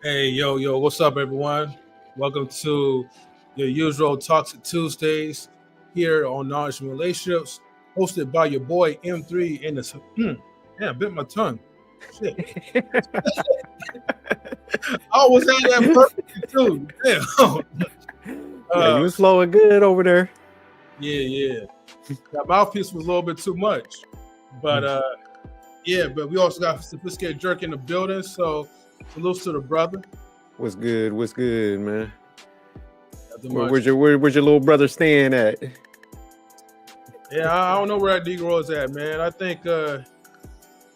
Hey, yo, what's up, everyone? Welcome to your usual Talks at Tuesdays here on Knowledge and Relationships, hosted by your boy M3 and the yeah, I bit my tongue. Shit. I always had that perfect too. Damn. Yeah, you was flowing good over there. Yeah. That mouthpiece was a little bit too much. But yeah, but we also got Sophisticated Jerk in the building, so salutes to the brother. What's good, man? Nothing Where's much. your little brother staying at? Yeah, I don't know where that Negro is at, man. I think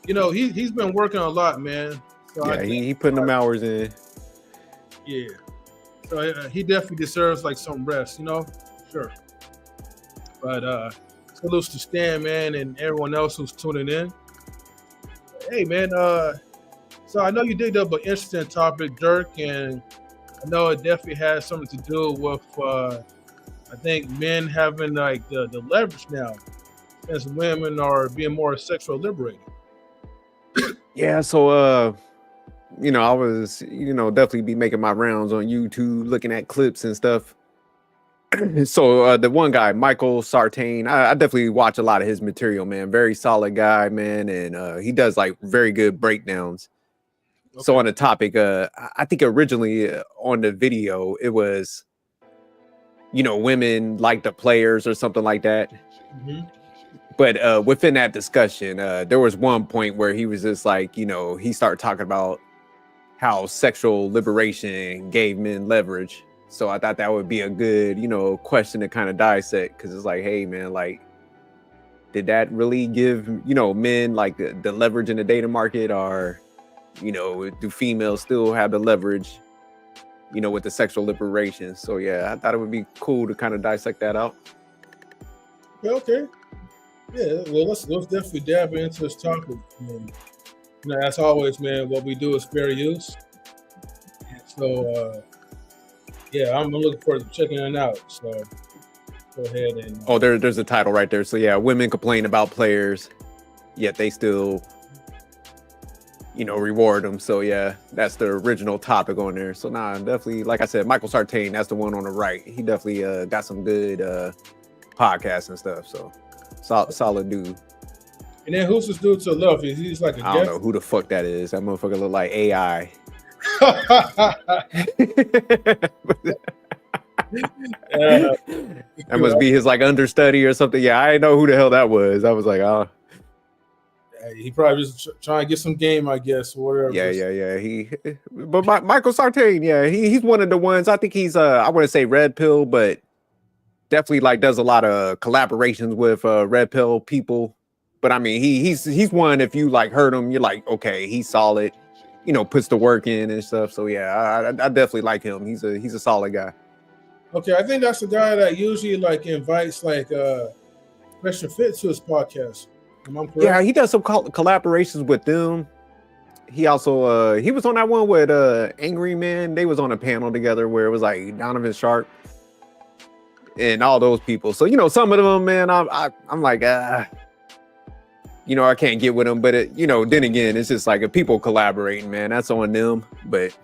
he's been working a lot, man. So Yeah, he putting them hours in. Yeah. So he definitely deserves like some rest, Sure. But salutes to Stan, man, and everyone else who's tuning in. Hey, man. So I know you did up an interesting topic, Dirk, and I know it definitely has something to do with I think men having like the leverage now, as women are being more sexually liberated. Yeah, so I was, definitely be making my rounds on YouTube, looking at clips and stuff. So the one guy, Michael Sartain, I definitely watch a lot of his material, man. Very solid guy, man, and he does like very good breakdowns. Okay. So on the topic, I think originally on the video it was, women like the players or something like that. Mm-hmm. But within that discussion, there was one point where he was just like, he started talking about how sexual liberation gave men leverage. So I thought that would be a good, question to kind of dissect, because it's like, hey, man, like, did that really give, men like the leverage in the dating market, or, do females still have the leverage, with the sexual liberation? So, yeah, I thought it would be cool to kind of dissect that out. Okay. Yeah, well, let's definitely dab into this topic. As always, man, what we do is fair use. So, yeah, I'm looking forward to checking it out. So, go ahead and. There's a title right there. So, yeah, women complain about players, yet they still, reward them. So, yeah, that's the original topic on there. So, definitely, like I said, Michael Sartain, that's the one on the right. He definitely got some good podcasts and stuff. So, solid dude. And then who's this dude to the left? He's like I don't know who the fuck that is. That motherfucker look like AI. That must be his like understudy or something. Yeah, I didn't know who the hell that was. I was like, oh. He probably just trying to get some game, I guess, or whatever. Yeah. But Michael Sartain, yeah, he's one of the ones. I think he's I wouldn't say red pill, but definitely like does a lot of collaborations with red pill people. But I mean, he's one. If you like heard him, you're like, okay, he's solid. Puts the work in and stuff. So yeah, I definitely like him. He's a solid guy. Okay, I think that's the guy that usually like invites like Christian Fit to his podcast. Am I correct? Yeah, he does some collaborations with them. He also he was on that one with Angry Man. They was on a panel together where it was like Donovan Sharp and all those people. So some of them, man, I'm like I can't get with them. But then again, it's just like if people collaborating, man, that's on them. But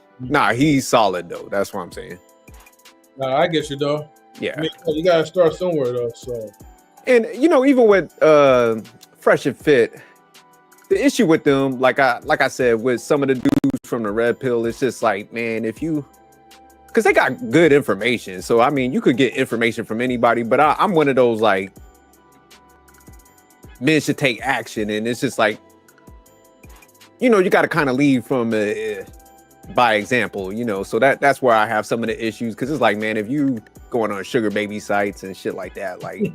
he's solid though. That's what I'm saying. I get you though. Yeah, I mean, you gotta start somewhere though. So, and even with Fresh and Fit, the issue with them, like I said, with some of the dudes from the red pill, it's just like, man, because they got good information. So I mean, you could get information from anybody, but I'm one of those like, men should take action, and it's just like, you got to kind of lead from by example, so that's where I have some of the issues, because it's like, man, if you going on sugar baby sites and shit like that, like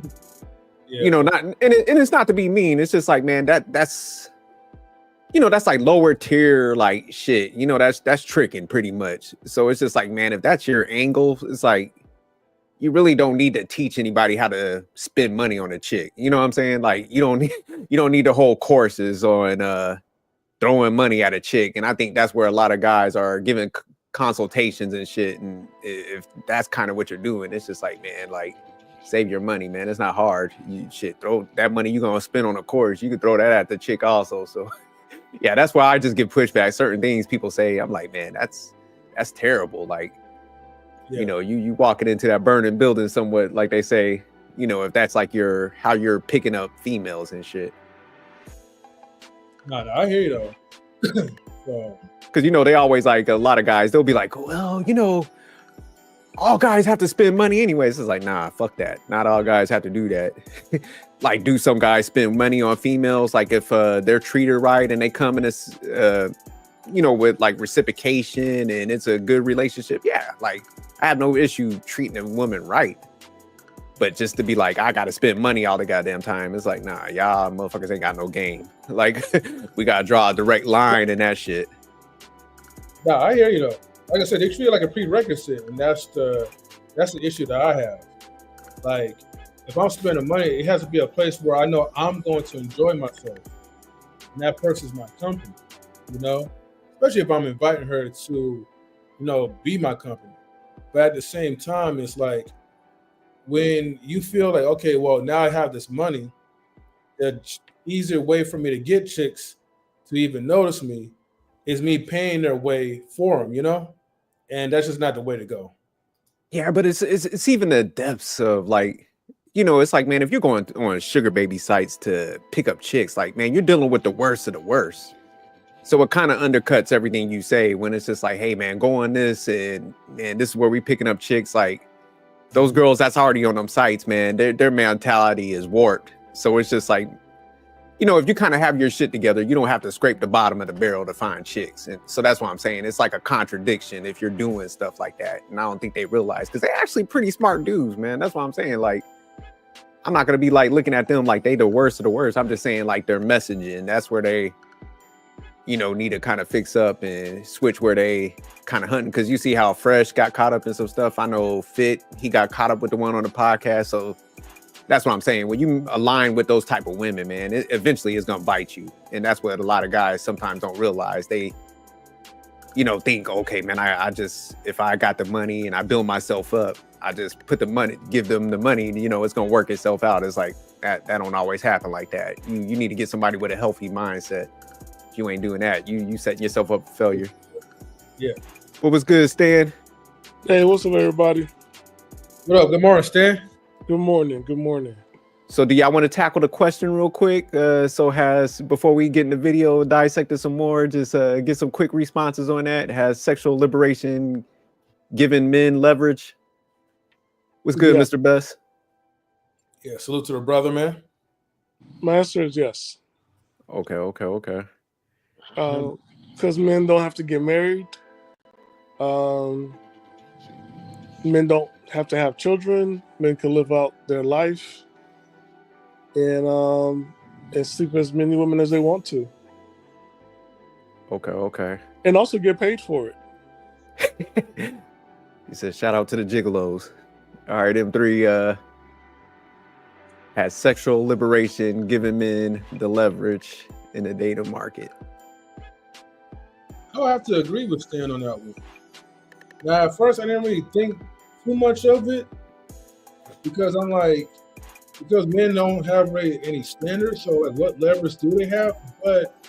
not and it's not to be mean, it's just like, man, that's that's like lower tier like shit, that's tricking pretty much. So it's just like, man, if that's your angle, it's like you really don't need to teach anybody how to spend money on a chick. You know what I'm saying? Like you don't need to hold courses on throwing money at a chick. And I think that's where a lot of guys are giving consultations and shit. And if that's kind of what you're doing, it's just like, man, like save your money, man. It's not hard. You throw that money you're gonna spend on a course. You could throw that at the chick also. So yeah, that's why I just get pushback. Certain things people say, I'm like, man, that's that's terrible. Like, Yeah. you know, you walking into that burning building somewhat, like they say, you know, if that's like how you're picking up females and shit. No, I hear you though. So, because you know they always like a lot of guys. They'll be like, well, you know, all guys have to spend money anyways. It's like, nah, fuck that. Not all guys have to do that. Like, do some guys spend money on females? Like, if they're treated right and they come in this, you know, with like reciprocation and it's a good relationship, yeah, like I have no issue treating a woman right. But just to be like, I gotta spend money all the goddamn time, it's like, nah, y'all motherfuckers ain't got no game. Like, we gotta draw a direct line in that shit. nah, I hear you though. Like I said, they treat it like a prerequisite, and that's the issue that I have. Like, if I'm spending money, it has to be a place where I know I'm going to enjoy myself, and that person's my company. You know, especially if I'm inviting her to, you know, be my company. But at the same time, it's like when you feel like, okay, well, now I have this money, the easier way for me to get chicks to even notice me is me paying their way for them, you know? And that's just not the way to go. Yeah, but it's even the depths of like, you know, it's like, man, if you're going on sugar baby sites to pick up chicks, like, man, you're dealing with the worst of the worst. So it kind of undercuts everything you say when it's just like, hey, man, go on this and this is where we picking up chicks. Like, those girls that's already on them sites, man, their mentality is warped. So it's just like, you know, if you kind of have your shit together, you don't have to scrape the bottom of the barrel to find chicks. And so that's what I'm saying. It's like a contradiction if you're doing stuff like that. And I don't think they realize, because they're actually pretty smart dudes, man. That's what I'm saying. Like, I'm not going to be like looking at them like they the worst of the worst. I'm just saying like their messaging, that's where they, you know, need to kind of fix up and switch where they kind of hunting. Because you see how Fresh got caught up in some stuff. I know Fit, he got caught up with the one on the podcast. So that's what I'm saying. When you align with those type of women, man, it eventually is going to bite you. And that's what a lot of guys sometimes don't realize. They, you know, think, okay, man, I just, if I got the money and I build myself up, I just put the money, give them the money, you know, it's going to work itself out. It's like, that don't always happen like that. You need to get somebody with a healthy mindset. If you ain't doing that, you setting yourself up for failure. Yeah. What was good, Stan? Hey, what's up, everybody? What up? Good morning, Stan. Good morning. Good morning. So do y'all want to tackle the question real quick? Before we get in the video, dissect it some more, just get some quick responses on that. Has sexual liberation given men leverage? What's good, Yeah. Mr. Best? Yeah, salute to the brother, man. My answer is yes. Okay. Because men don't have to get married. Men don't have to have children. Men can live out their life and sleep as many women as they want to. Okay. And also get paid for it. He said, shout out to the gigolos. All right, them three has sexual liberation given men the leverage in the data market. I would have to agree with Stan on that one. Now, at first, I didn't really think too much of it because I'm like, because men don't have really any standards, so like, what leverage do they have? But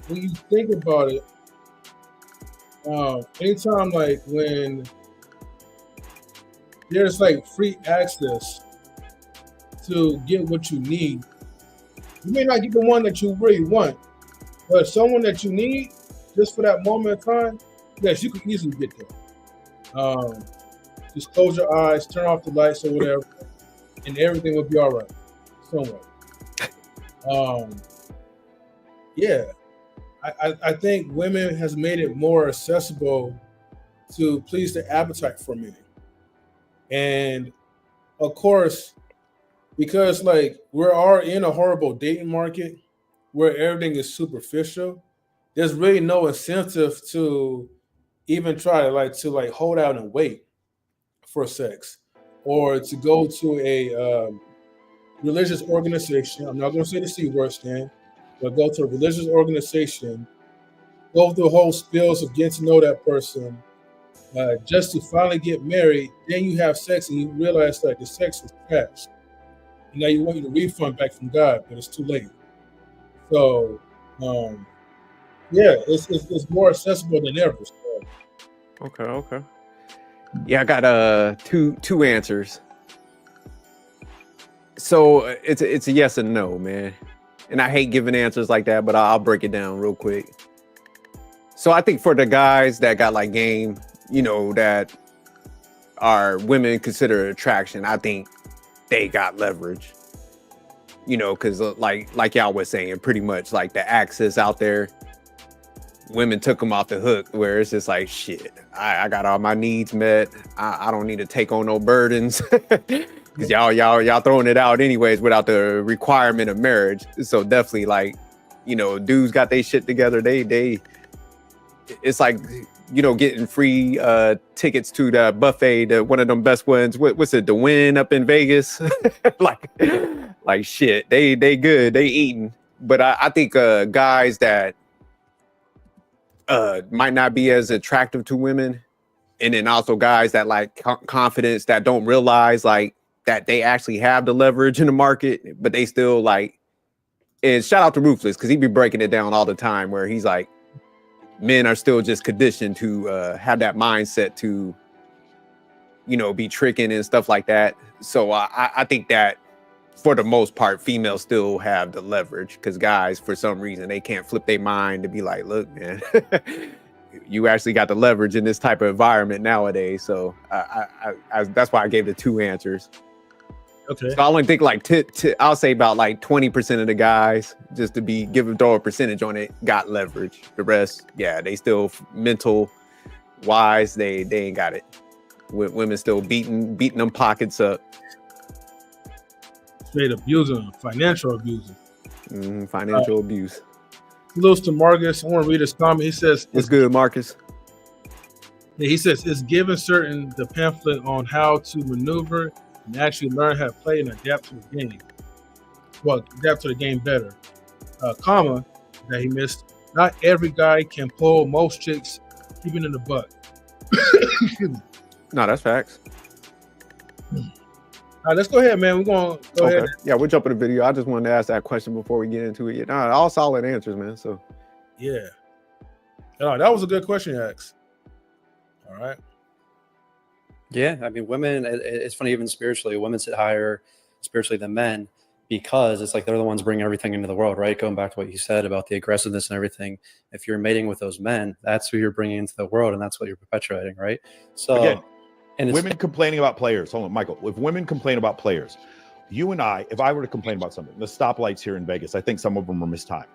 when you think about it, anytime like when there's like free access to get what you need, you may not get the one that you really want, but someone that you need just for that moment of time, yes, you can easily get there. Just close your eyes, turn off the lights or whatever, and everything will be all right. Somewhere. Yeah, I think women has made it more accessible to please the appetite for men. And of course, because like we're all in a horrible dating market where everything is superficial, there's really no incentive to even try to hold out and wait for sex or to go to a religious organization. I'm not going to say the C word, Stan, but go to a religious organization, go through the whole spills of getting to know that person, just to finally get married. Then you have sex and you realize that the sex was trash. And now you want your refund back from God, but it's too late. So, yeah, it's more accessible than ever. So Okay. Yeah, I got two answers. So it's a yes and no, man. And I hate giving answers like that, but I'll break it down real quick. So I think for the guys that got like game, that are women consider attraction, I think they got leverage. Because like y'all was saying, pretty much like the access out there, women took them off the hook, where it's just like, shit, I got all my needs met. I don't need to take on no burdens. Because y'all throwing it out anyways without the requirement of marriage. So definitely, like, dudes got their shit together. They it's like, getting free tickets to the buffet, one of them best ones. What's it, the Win up in Vegas? like shit, they good, they eating. But I think guys that might not be as attractive to women, and then also guys that like confidence, that don't realize like that they actually have the leverage in the market, but they still like. And shout out to Ruthless, because he be breaking it down all the time, where he's like, men are still just conditioned to have that mindset to, be tricking and stuff like that. So I think that for the most part, females still have the leverage, because guys, for some reason, they can't flip their mind to be like, look, man, you actually got the leverage in this type of environment nowadays. So I that's why I gave the two answers. Okay. So I only think like I'll say about like 20% of the guys, just to throw a percentage on it, got leverage. The rest, yeah, they still mental wise, they ain't got it. Women still beating them pockets up. Straight abusing, financial abusing. Financial abuse. Kudos to Marcus. I want to read his comment. He says, "It's good, Marcus." Yeah, he says it's given certain the pamphlet on how to maneuver and actually learn how to play and adapt to the game. Well, adapt to the game better. Comma that he missed. Not every guy can pull most chicks, even in the butt. Excuse me. No, that's facts. All right, let's go ahead, man. We're going to go ahead. Yeah, we'll jump in the video. I just wanted to ask that question before we get into it. Nah, all solid answers, man. So, yeah. Oh, that was a good question you asked. All right. Yeah, I mean, women, it's funny, even spiritually, women sit higher spiritually than men, because it's like they're the ones bringing everything into the world, right? Going back to what you said about the aggressiveness and everything. If you're mating with those men, that's who you're bringing into the world, and that's what you're perpetuating, right? So, again, and women complaining about players. Hold on, Michael. If women complain about players, you and I, if I were to complain about something, the stoplights here in Vegas, I think some of them are mistimed.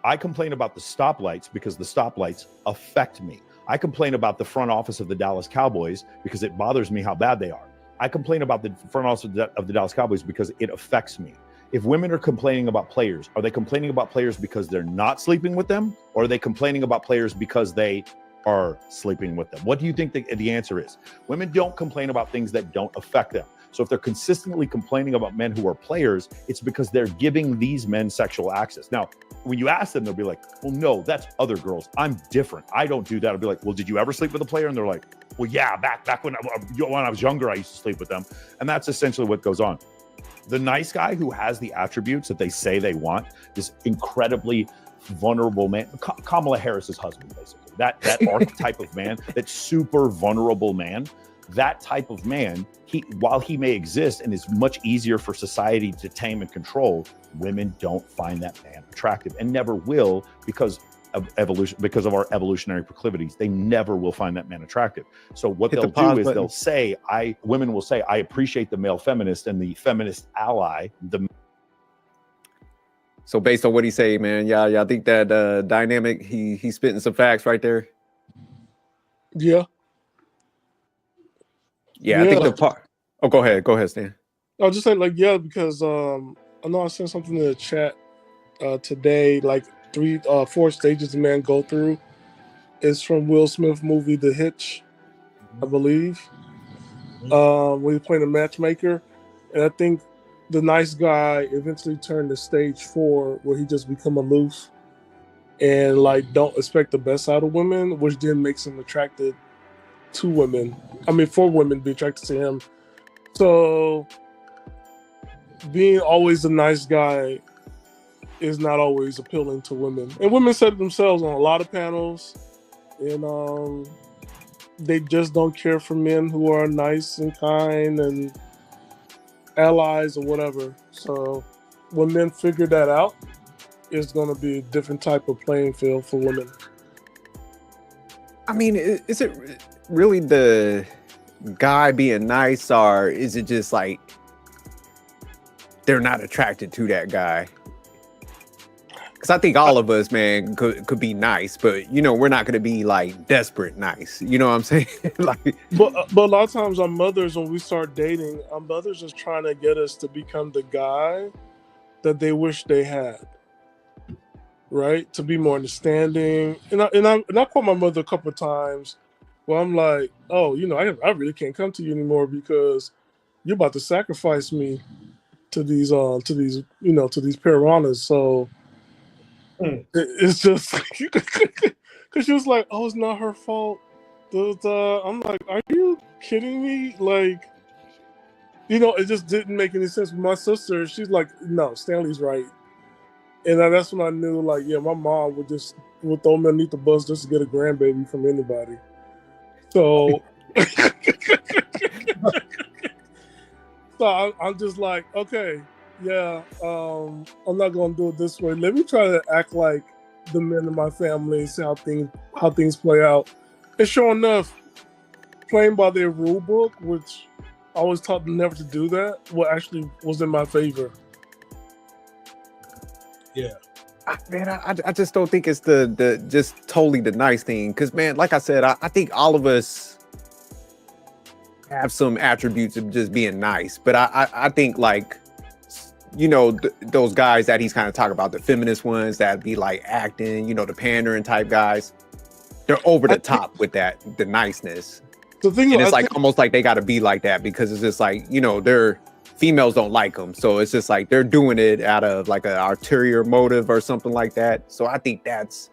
I complain about the stoplights because the stoplights affect me. I complain about the front office of the Dallas Cowboys because it bothers me how bad they are. I complain about the front office of the Dallas Cowboys because it affects me. If women are complaining about players, are they complaining about players because they're not sleeping with them? Or are they complaining about players because they are sleeping with them? What do you think the answer is? Women don't complain about things that don't affect them. So if they're consistently complaining about men who are players, it's because they're giving these men sexual access. Now, when you ask them, they'll be like, well, no, that's other girls. I'm different. I don't do that. I'll be like, well, did you ever sleep with a player? And they're like, well, yeah, back when I was younger, I used to sleep with them. And that's essentially what goes on. The nice guy who has the attributes that they say they want, this incredibly vulnerable man, Kamala Harris's husband, basically, that archetype of man, that super vulnerable man, that type of man, while he may exist and is much easier for society to tame and control, women don't find that man attractive and never will, because of evolution, because of our evolutionary proclivities. They never will find that man attractive. So what they'll do is they'll say, women will say, I appreciate the male feminist and the feminist ally. So based on what he say, man, y'all think that dynamic, he's spitting some facts right there? Yeah. Yeah, I think the part. Oh, go ahead, Stan. I'll just say because I know I sent something in the chat today, like 4 stages a man go through. It's from Will Smith movie The Hitch, I believe. When he's playing a matchmaker, and I think the nice guy eventually turned to stage 4, where he just become aloof and like don't expect the best out of women, which then makes him attracted to women. I mean, for women to be attracted to him. So being always the nice guy is not always appealing to women. And women said it themselves on a lot of panels. And they just don't care for men who are nice and kind and allies or whatever. So when men figure that out, it's going to be a different type of playing field for women. I mean, is it really the guy being nice, or is it just like they're not attracted to that guy? Because I think all of us, man, could be nice, but you know, we're not going to be like desperate nice. You know what I'm saying? Like, but a lot of times our mothers, when we start dating, our mothers is trying to get us to become the guy that they wish they had, right? To be more understanding. And I called my mother a couple of times where I'm like, oh, you know, I really can't come to you anymore because you're about to sacrifice me to these piranhas. So it's just because she was like, oh, it's not her fault. I'm like, are you kidding me? Like, you know, it just didn't make any sense. My sister, she's like, no, Stanley's right. And that's when I knew, like, yeah, my mom would throw me underneath the bus just to get a grandbaby from anybody. So, so I'm just like, okay, yeah, I'm not gonna do it this way. Let me try to act like the men in my family, see how things play out. And sure enough, playing by their rule book, which I was taught never to do that, what actually was in my favor. Yeah. Man, I just don't think it's the just totally the nice thing. Because, man, like I said, I think all of us have some attributes of just being nice. But I think, like, you know, those guys that he's kind of talking about, the feminist ones that be like acting, you know, the pandering type guys, they're over the top with that, the niceness. The thing, and it's like almost like they got to be like that because it's just like, you know, females don't like them. So it's just like they're doing it out of like an ulterior motive or something like that. So I think that's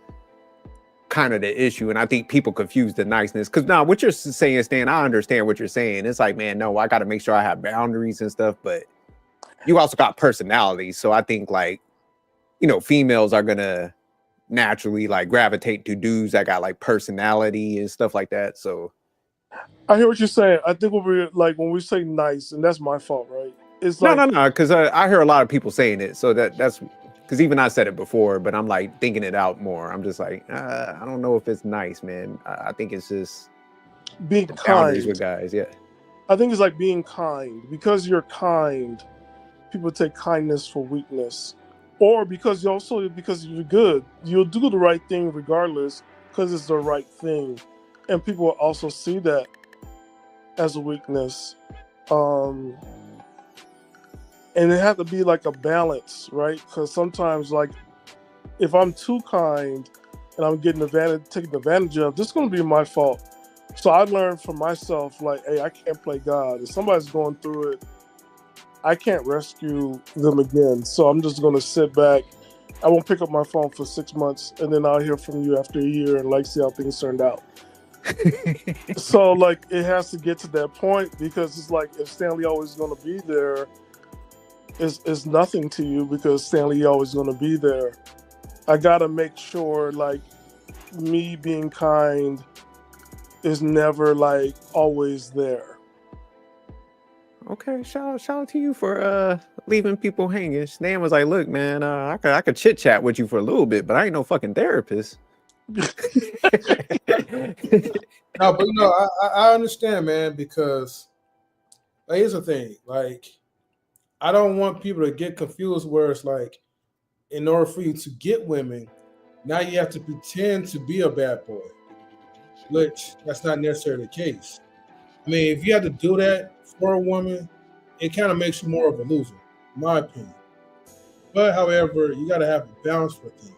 kind of the issue. And I think people confuse the niceness. Because now what you're saying, Stan, I understand what you're saying. It's like, man, no, I got to make sure I have boundaries and stuff. But you also got personality. So I think, like, you know, females are going to naturally like gravitate to dudes that got like personality and stuff like that. So I hear what you're saying. I think when we say nice, and that's my fault, right? It's like, no, because I hear a lot of people saying it. So that's because even I said it before, but I'm like thinking it out more. I'm just like, I don't know if it's nice, man. I think it's just being boundaries kind with guys. Yeah, I think it's like being kind. Because you're kind, people take kindness for weakness, or because you're good, you'll do the right thing regardless because it's the right thing, and people will also see that as a weakness. And it has to be like a balance, right? Because sometimes, like, if I'm too kind and I'm taken advantage of, this is going to be my fault. So I learned for myself, like, hey, I can't play God. If somebody's going through it, I can't rescue them again. So I'm just going to sit back. I won't pick up my phone for 6 months, and then I'll hear from you after a year and like see how things turned out. So, like, it has to get to that point because it's like if Stanley always going to be there, it's nothing to you because Stanley always going to be there. I got to make sure, like, me being kind is never like always there. Okay, shout out to you for leaving people hanging. Stan was like, look, man, I could chit chat with you for a little bit, but I ain't no fucking therapist. No, but you know, I understand, man, because like, here's the thing. Like, I don't want people to get confused where it's like, in order for you to get women, now you have to pretend to be a bad boy, which that's not necessarily the case. I mean, if you have to do that for a woman, it kind of makes you more of a loser, in my opinion. But however, you got to have a balance for things.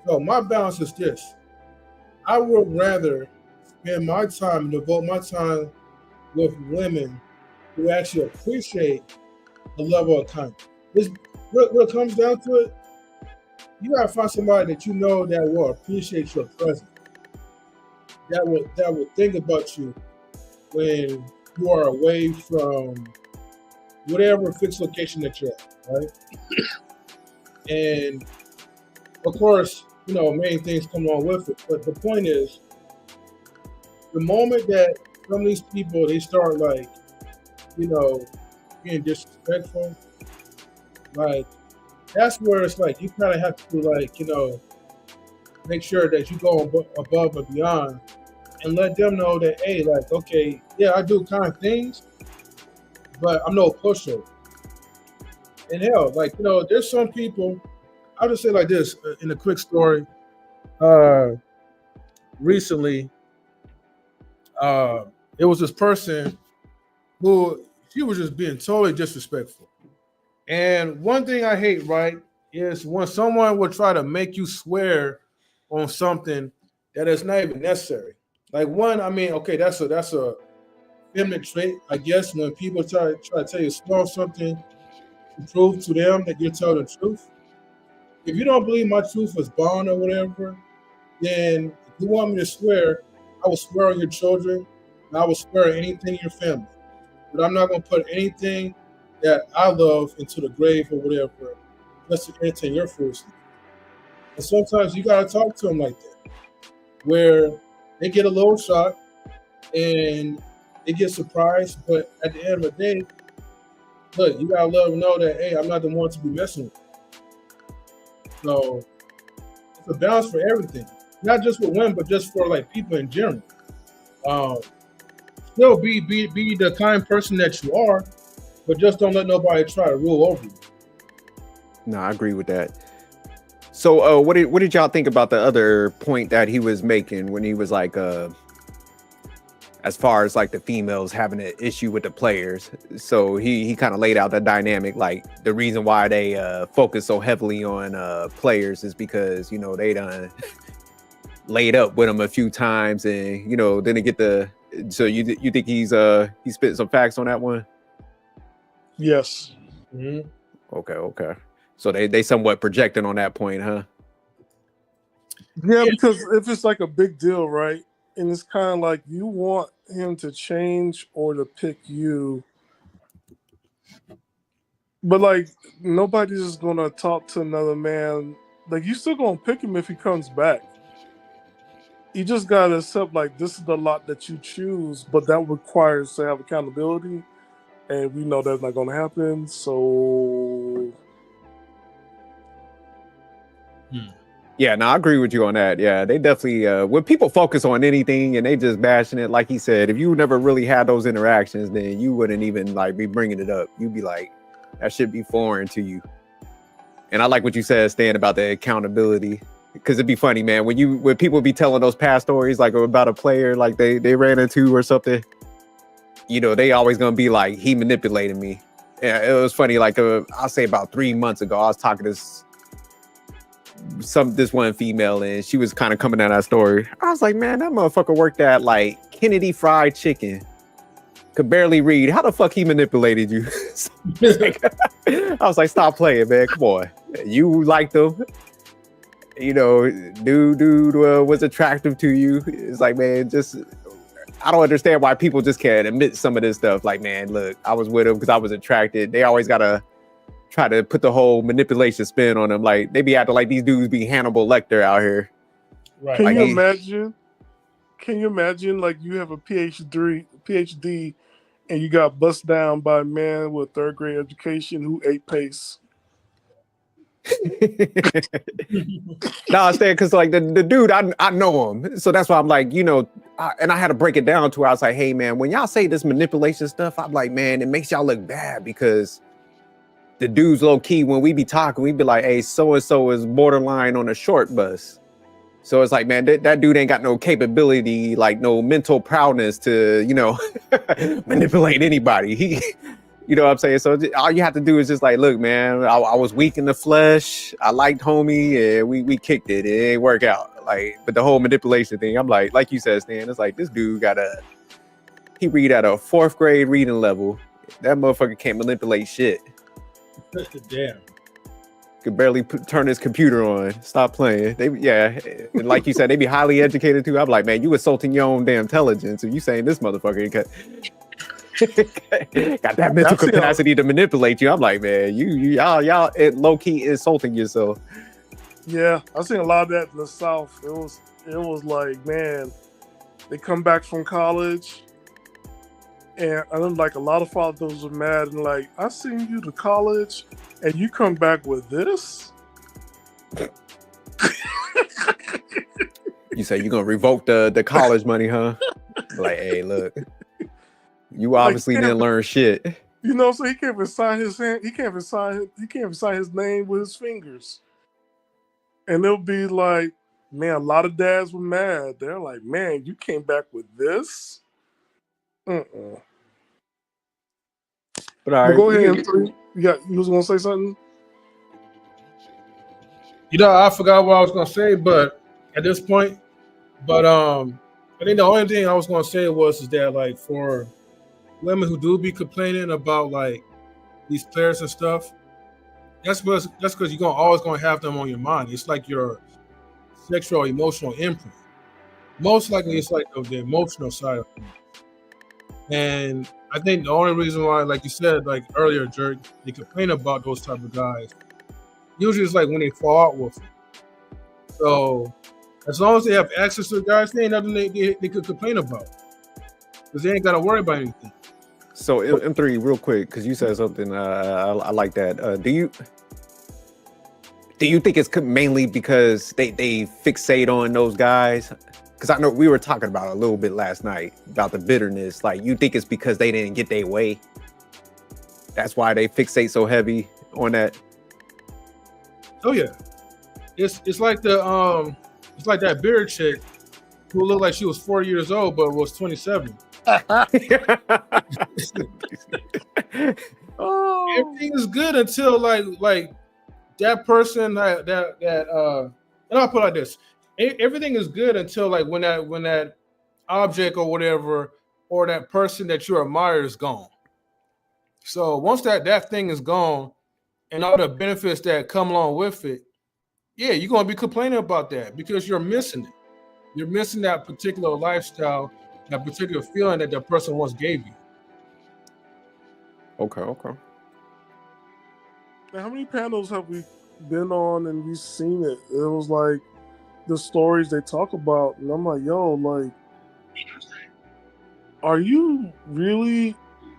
So my balance is this. I would rather spend my time and devote my time with women who actually appreciate the level of kindness. What it comes down to it, you gotta find somebody that you know that will appreciate your presence, that will think about you when you are away from whatever fixed location that you're at, right? And of course, you know, many things come along with it. But the point is, the moment that some of these people they start like, you know, being disrespectful, like that's where it's like you kind of have to like, you know, make sure that you go above and beyond and let them know that, hey, like, okay, yeah, I do kind things, but I'm no pushover. And hell, like, you know, there's some people, I'll just say like this in a quick story. Recently, it was this person who she was just being totally disrespectful. And one thing I hate, right, is when someone will try to make you swear on something that is not even necessary. Like one, I mean, okay, that's a feminine trait, I guess, when people try to tell you swear on something to prove to them that you're telling the truth. If you don't believe my truth is bond or whatever, then if you want me to swear, I will swear on your children, and I will swear on anything in your family. But I'm not going to put anything that I love into the grave or whatever, just to entertain your foolishness. And sometimes you got to talk to them like that, where they get a little shocked and they get surprised. But at the end of the day, look, you got to let them know that, hey, I'm not the one to be messing with. So it's a balance for everything, not just with women, but just for like people in general. Still be the kind person that you are, but just don't let nobody try to rule over you. No, I agree with that. So what did y'all think about the other point that he was making when he was like as far as like the females having an issue with the players? So he kind of laid out the dynamic, like the reason why they focus so heavily on players is because, you know, they done laid up with them a few times and, you know, didn't get the. So you think he's spit some facts on that one? Yes. Mm-hmm. Okay. So they somewhat projecting on that point, huh? Yeah, because if it's like a big deal, right? And it's kind of like you want him to change or to pick you. But like nobody's just gonna talk to another man. Like you still gonna pick him if he comes back. You just gotta accept like this is the lot that you choose, but that requires to have accountability. And we know that's not gonna happen. So Yeah, no, I agree with you on that. Yeah, they definitely when people focus on anything and they just bashing it, like he said, if you never really had those interactions, then you wouldn't even like be bringing it up. You'd be like, that should be foreign to you. And I like what you said, Stan, about the accountability, because it'd be funny, man, when people be telling those past stories like about a player like they ran into or something, you know, they always gonna be like, he manipulated me. Yeah, it was funny. Like I'll say about 3 months ago, I was talking to this one female and she was kind of coming down that story. I was like, man, that motherfucker worked at like Kennedy Fried Chicken, could barely read. How the fuck he manipulated you? I was like, stop playing, man. Come on. You liked him. You know, dude was attractive to you. It's like, man, just I don't understand why people just can't admit some of this stuff. Like, man, look, I was with him because I was attracted. They always gotta try to put the whole manipulation spin on them. Like they be acting like these dudes be Hannibal Lecter out here. Right. Can Like, you imagine? Can you imagine like you have a PhD and you got bust down by a man with third grade education who ate pace? No, I understand, because like the dude, I know him, so that's why I'm like, you know, and I had to break it down to where I was like, hey man, when y'all say this manipulation stuff, I'm like, man, it makes y'all look bad because the dudes low key, when we be talking, we be like, hey, so and so is borderline on a short bus. So it's like, man, that dude ain't got no capability, like no mental proudness to, you know, manipulate anybody. He, you know what I'm saying? So all you have to do is just like, look, man, I was weak in the flesh. I liked homie and we kicked it. It ain't work out. Like, but the whole manipulation thing, I'm like you said, Stan, it's like this dude he read at a 4th grade reading level. That motherfucker can't manipulate shit. Damn. Could barely turn his computer on. Stop playing. And like you said, they be highly educated too. I'm like, man, you insulting your own damn intelligence. If you saying this motherfucker got that mental capacity to manipulate you, I'm like, man, y'all low key insulting yourself. Yeah, I've seen a lot of that in the South. It was like, man, They come back from college, and then like a lot of fathers are mad and like, I seen you to college, and you come back with this. You say you're gonna revoke the college money, huh? Like, hey, look, you obviously didn't learn shit. You know, so he can't even sign his hand. He can't even sign his name with his fingers. And it'll be like, man, a lot of dads were mad. They're like, man, you came back with this. But all Well, right, go ahead. You was gonna say something? You know, I forgot what I was gonna say, but at this point, but I think the only thing I was gonna say is that like for women who do be complaining about like these players and stuff, that's because you're always gonna have them on your mind. It's like your sexual emotional imprint. Most likely, it's like the emotional side of things. And I think the only reason why, like you said, like earlier, Jerk, they complain about those type of guys. Usually, it's like when they fall out with them. So, as long as they have access to the guys, they ain't nothing they could complain about because they ain't got to worry about anything. So M3, real quick, because you said something, I like that. Do you think it's mainly because they fixate on those guys? Because I know we were talking about it a little bit last night about the bitterness. Like, you think it's because they didn't get their way? That's why they fixate so heavy on that. Oh yeah, it's like it's like that beard chick who looked like she was 4 years old but was 27. Oh. Everything is good until like that person that and I'll put it like this. Everything is good until like when that object or whatever or that person that you admire is gone. So once that thing is gone and all the benefits that come along with it, yeah, you're gonna be complaining about that because you're missing it. You're missing that particular lifestyle, that particular feeling that person once gave you. Okay. Now, how many panels have we been on and we've seen it? It was like the stories they talk about, and I'm like, yo, like, are you really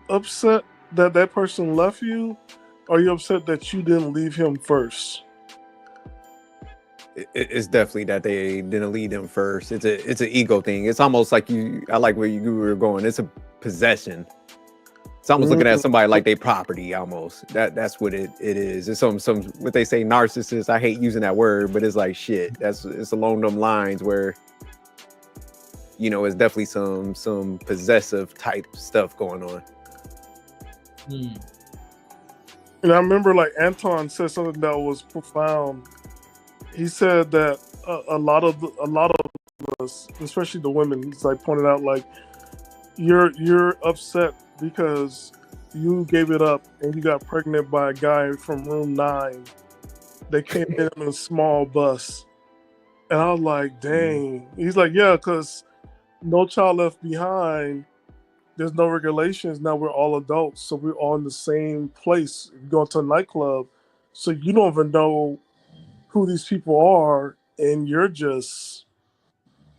upset that that person left you? Or are you upset that you didn't leave him first? It's definitely that they didn't lead them first. It's an ego thing. It's almost like I like where you were going. It's a possession. It's almost looking at somebody like their property almost. That's what it is. It's some what they say narcissist. I hate using that word, but it's like shit. It's along them lines where, you know, it's definitely some possessive type stuff going on. And I remember like Anton said something that was profound. He said that a lot of us, especially the women, he's like pointed out like you're upset because you gave it up and you got pregnant by a guy from room 9. They came in a small bus. And I was like, dang. He's like, yeah, because No Child Left Behind, there's no regulations. Now we're all adults. So we're all in the same place. You go to a nightclub. So you don't even know who these people are. And you're just,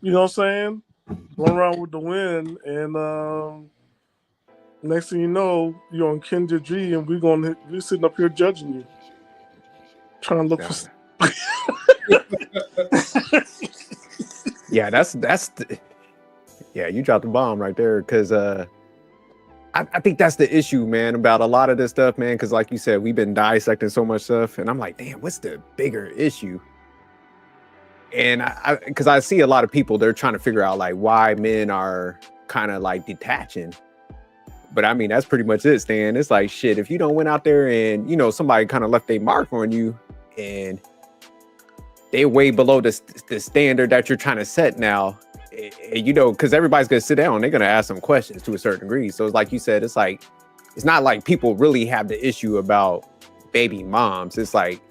you know what I'm saying? Going around with the wind. And next thing you know, you're on Kendra G, and we're sitting up here judging you, trying to look for. Yeah, yeah, you dropped the bomb right there because I think that's the issue, man, about a lot of this stuff, man. Because like you said, we've been dissecting so much stuff, and I'm like, damn, what's the bigger issue? And because I see a lot of people, they're trying to figure out like why men are kind of like detaching. But I mean, that's pretty much it, Stan. It's like, shit, if you don't went out there and, you know, somebody kind of left a mark on you and they way below the standard that you're trying to set now, you know, because everybody's going to sit down. They're going to ask some questions to a certain degree. So it's like you said, it's like, it's not like people really have the issue about baby moms. It's like,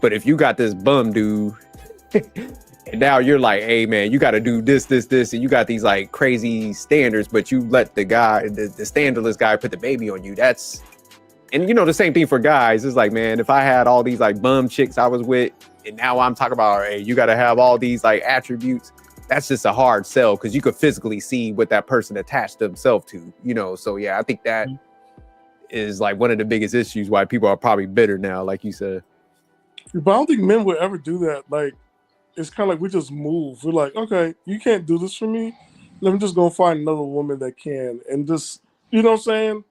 but if you got this bum dude and now you're like, hey, man, you got to do this, and you got these like crazy standards, but you let the guy, the standardless guy put the baby on you. That's, and you know, the same thing for guys. It's like, man, if I had all these like bum chicks I was with, and now I'm talking about, hey, you got to have all these like attributes. that's just a hard sell because you could physically see what that person attached themselves to, you know. So yeah, I think that is like one of the biggest issues why people are probably bitter now, like you said. But I don't think men would ever do that. Like, it's kind of like we just move. We're like, okay, you can't do this for me. Let me just go find another woman that can, and just, you know what I'm saying?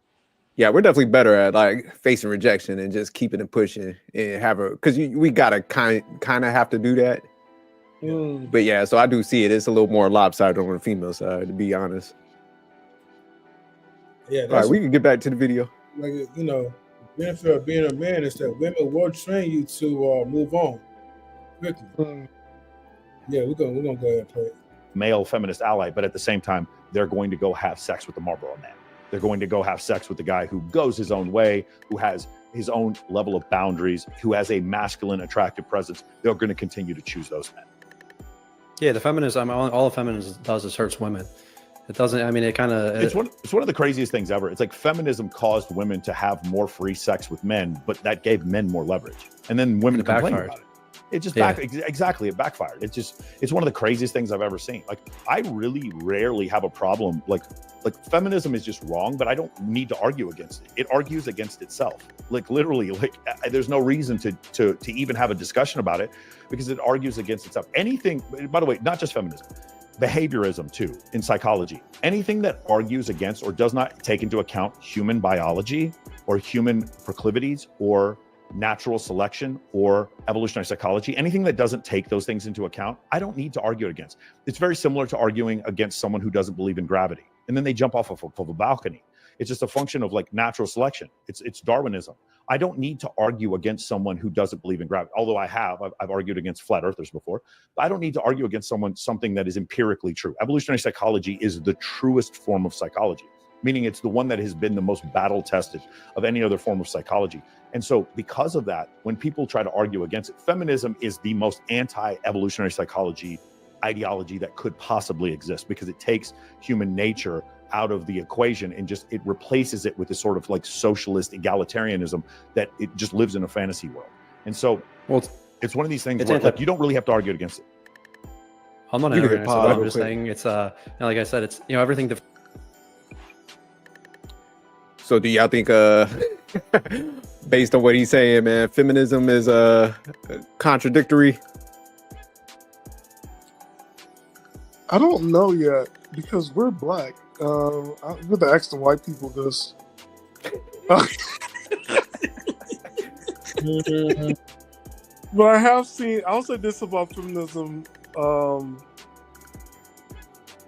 Yeah, we're definitely better at like facing rejection and just keeping it pushing and have a, because we gotta kind of have to do that. But yeah, so I do see it. It's a little more lopsided on the female side, to be honest. Yeah, all right, we can get back to the video. Like, you know, the benefit of being a man is that women will train you to move on quickly. Yeah, we're gonna go ahead and play it. Male feminist ally, but at the same time, they're going to go have sex with the Marlboro man. They're going to go have sex with the guy who goes his own way, who has his own level of boundaries, who has a masculine, attractive presence. They're going to continue to choose those men. Yeah, the feminism, all the feminism does is hurts women. It doesn't, I mean, it kind of... It's one of the craziest things ever. It's like feminism caused women to have more free sex with men, but that gave men more leverage. And then women complained about it. It just exactly, it backfired. It's one of the craziest things I've ever seen. Like, I really rarely have a problem. Like feminism is just wrong, but I don't need to argue against it. It argues against itself. Like, literally, like, there's no reason to even have a discussion about it because it argues against itself. Anything, by the way, not just feminism, behaviorism too, in psychology. Anything that argues against or does not take into account human biology or human proclivities or natural selection or evolutionary psychology, anything that doesn't take those things into account, I don't need to argue against. It's very similar to arguing against someone who doesn't believe in gravity and then they jump off of a balcony. It's just a function of like natural selection. It's Darwinism. I don't need to argue against someone who doesn't believe in gravity, although I've argued against flat earthers before. But I don't need to argue against something that is empirically true. Evolutionary psychology is the truest form of psychology, meaning it's the one that has been the most battle tested of any other form of psychology. And so because of that, when people try to argue against it, feminism is the most anti-evolutionary psychology ideology that could possibly exist because it takes human nature out of the equation and just it replaces it with this sort of like socialist egalitarianism that it just lives in a fantasy world. And so it's one of these things where like, you don't really have to argue against it. I'm not arguing against it. I'm just saying it's like I said, it's, you know, everything. So do y'all think based on what he's saying, man, feminism is contradictory? I don't know yet because we're black. I'm going to ask the white people this. But I have seen, I'll say this about feminism.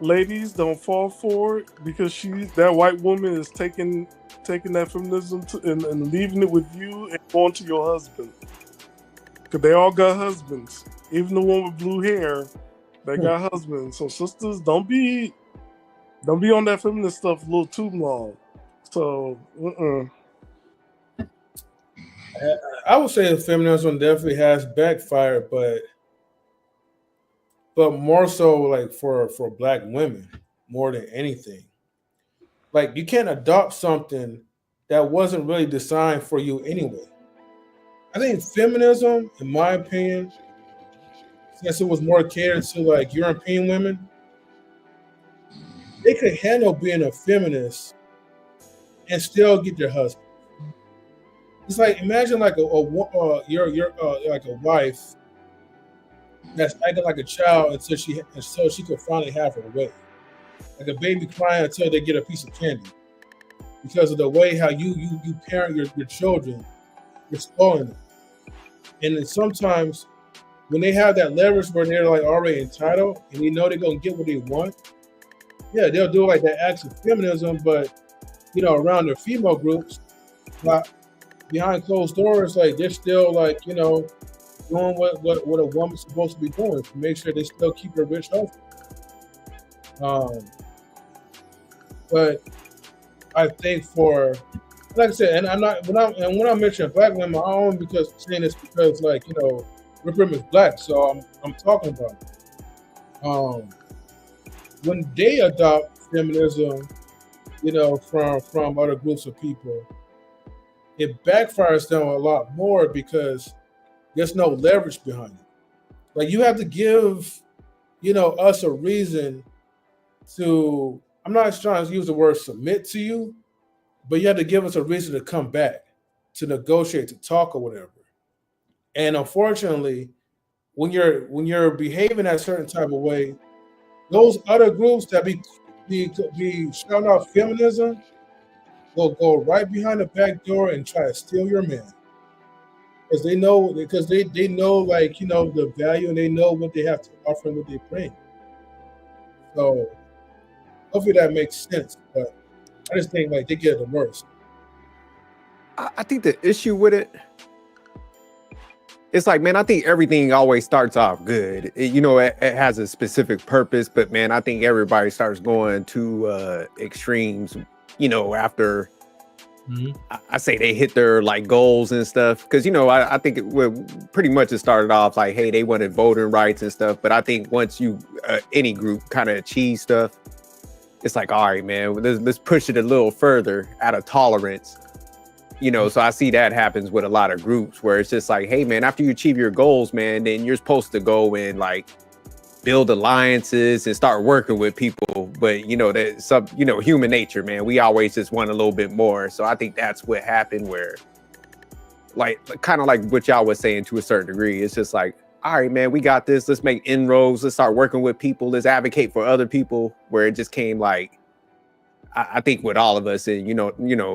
Ladies, don't fall for it because that white woman is taking that feminism and leaving it with you and going to your husband. Because they all got husbands. Even the one with blue hair, they got husbands. So sisters, don't be on that feminist stuff a little too long. So, I would say feminism definitely has backfired, but more so like for black women more than anything. Like, you can't adopt something that wasn't really designed for you anyway. I think feminism, in my opinion, since it was more catered to like European women, they could handle being a feminist and still get their husband. It's like, imagine like you're like a wife that's acting like a child until she could finally have her way. Like a baby crying until they get a piece of candy because of the way how you parent your children, you're spoiling them. And then sometimes when they have that leverage where they're like already entitled and they know they're gonna get what they want, yeah, they'll do like that acts of feminism, but you know, around their female groups, but behind closed doors, like they're still like, you know, doing what a woman's supposed to be doing to make sure they still keep her rich husband. But I think like I said, and when I mention black women, I only because saying this because like, you know, we're pretty much black, so I'm talking about it. When they adopt feminism, you know, from other groups of people, it backfires them a lot more because there's no leverage behind it. Like, you have to give us a reason to. I'm not trying to use the word submit to you, but you have to give us a reason to come back, to negotiate, to talk, or whatever. And unfortunately, when you're behaving that certain type of way, those other groups that be shouting out feminism will go right behind the back door and try to steal your man because they know like the value and they know what they have to offer and what they bring. So hopefully that makes sense. But I just think like they get the worst. I think the issue with it, it's like, man, I think everything always starts off good. It has a specific purpose, but man, I think everybody starts going to extremes, after I say they hit their like goals and stuff. Cause I think pretty much it started off like, hey, they wanted voting rights and stuff. But I think once any group kind of achieve stuff, it's like, all right, man, let's push it a little further out of tolerance. So I see that happens with a lot of groups where it's just like, hey, man, after you achieve your goals, man, then you're supposed to go and like build alliances and start working with people. But, that some, human nature, man, we always just want a little bit more. So I think that's what happened where like kind of like what y'all was saying to a certain degree. It's just like, all right, man, we got this. Let's make inroads. Let's start working with people. Let's advocate for other people, where it just came like, I think with all of us, and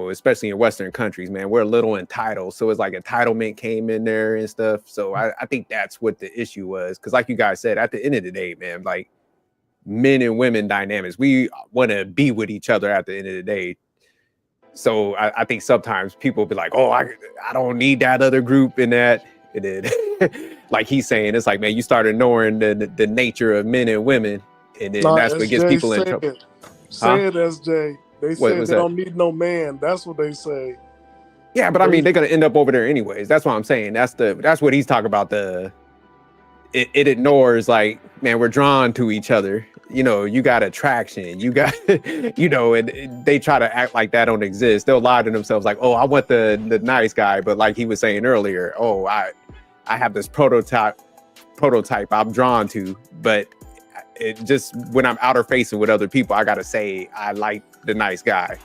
especially in Western countries, man, we're a little entitled. So it's like entitlement came in there and stuff. So I think that's what the issue was. Because like you guys said, at the end of the day, man, like men and women dynamics, we want to be with each other at the end of the day. So I think sometimes people be like, oh, I don't need that other group in that. And then, like he's saying, it's like, man, you start ignoring the nature of men and women. And then that's what gets people in trouble. Say it, SJ. They say they that? don't need no man. That's what they say. Yeah, but I mean, they're gonna end up over there anyways. That's what I'm saying. That's what he's talking about. It ignores like, man, we're drawn to each other. You got attraction. You got, and they try to act like that don't exist. They'll lie to themselves like, oh, I want the nice guy, but like he was saying earlier, oh, I have this prototype I'm drawn to, but it just when I'm outer facing with other people, I gotta say I like the nice guy,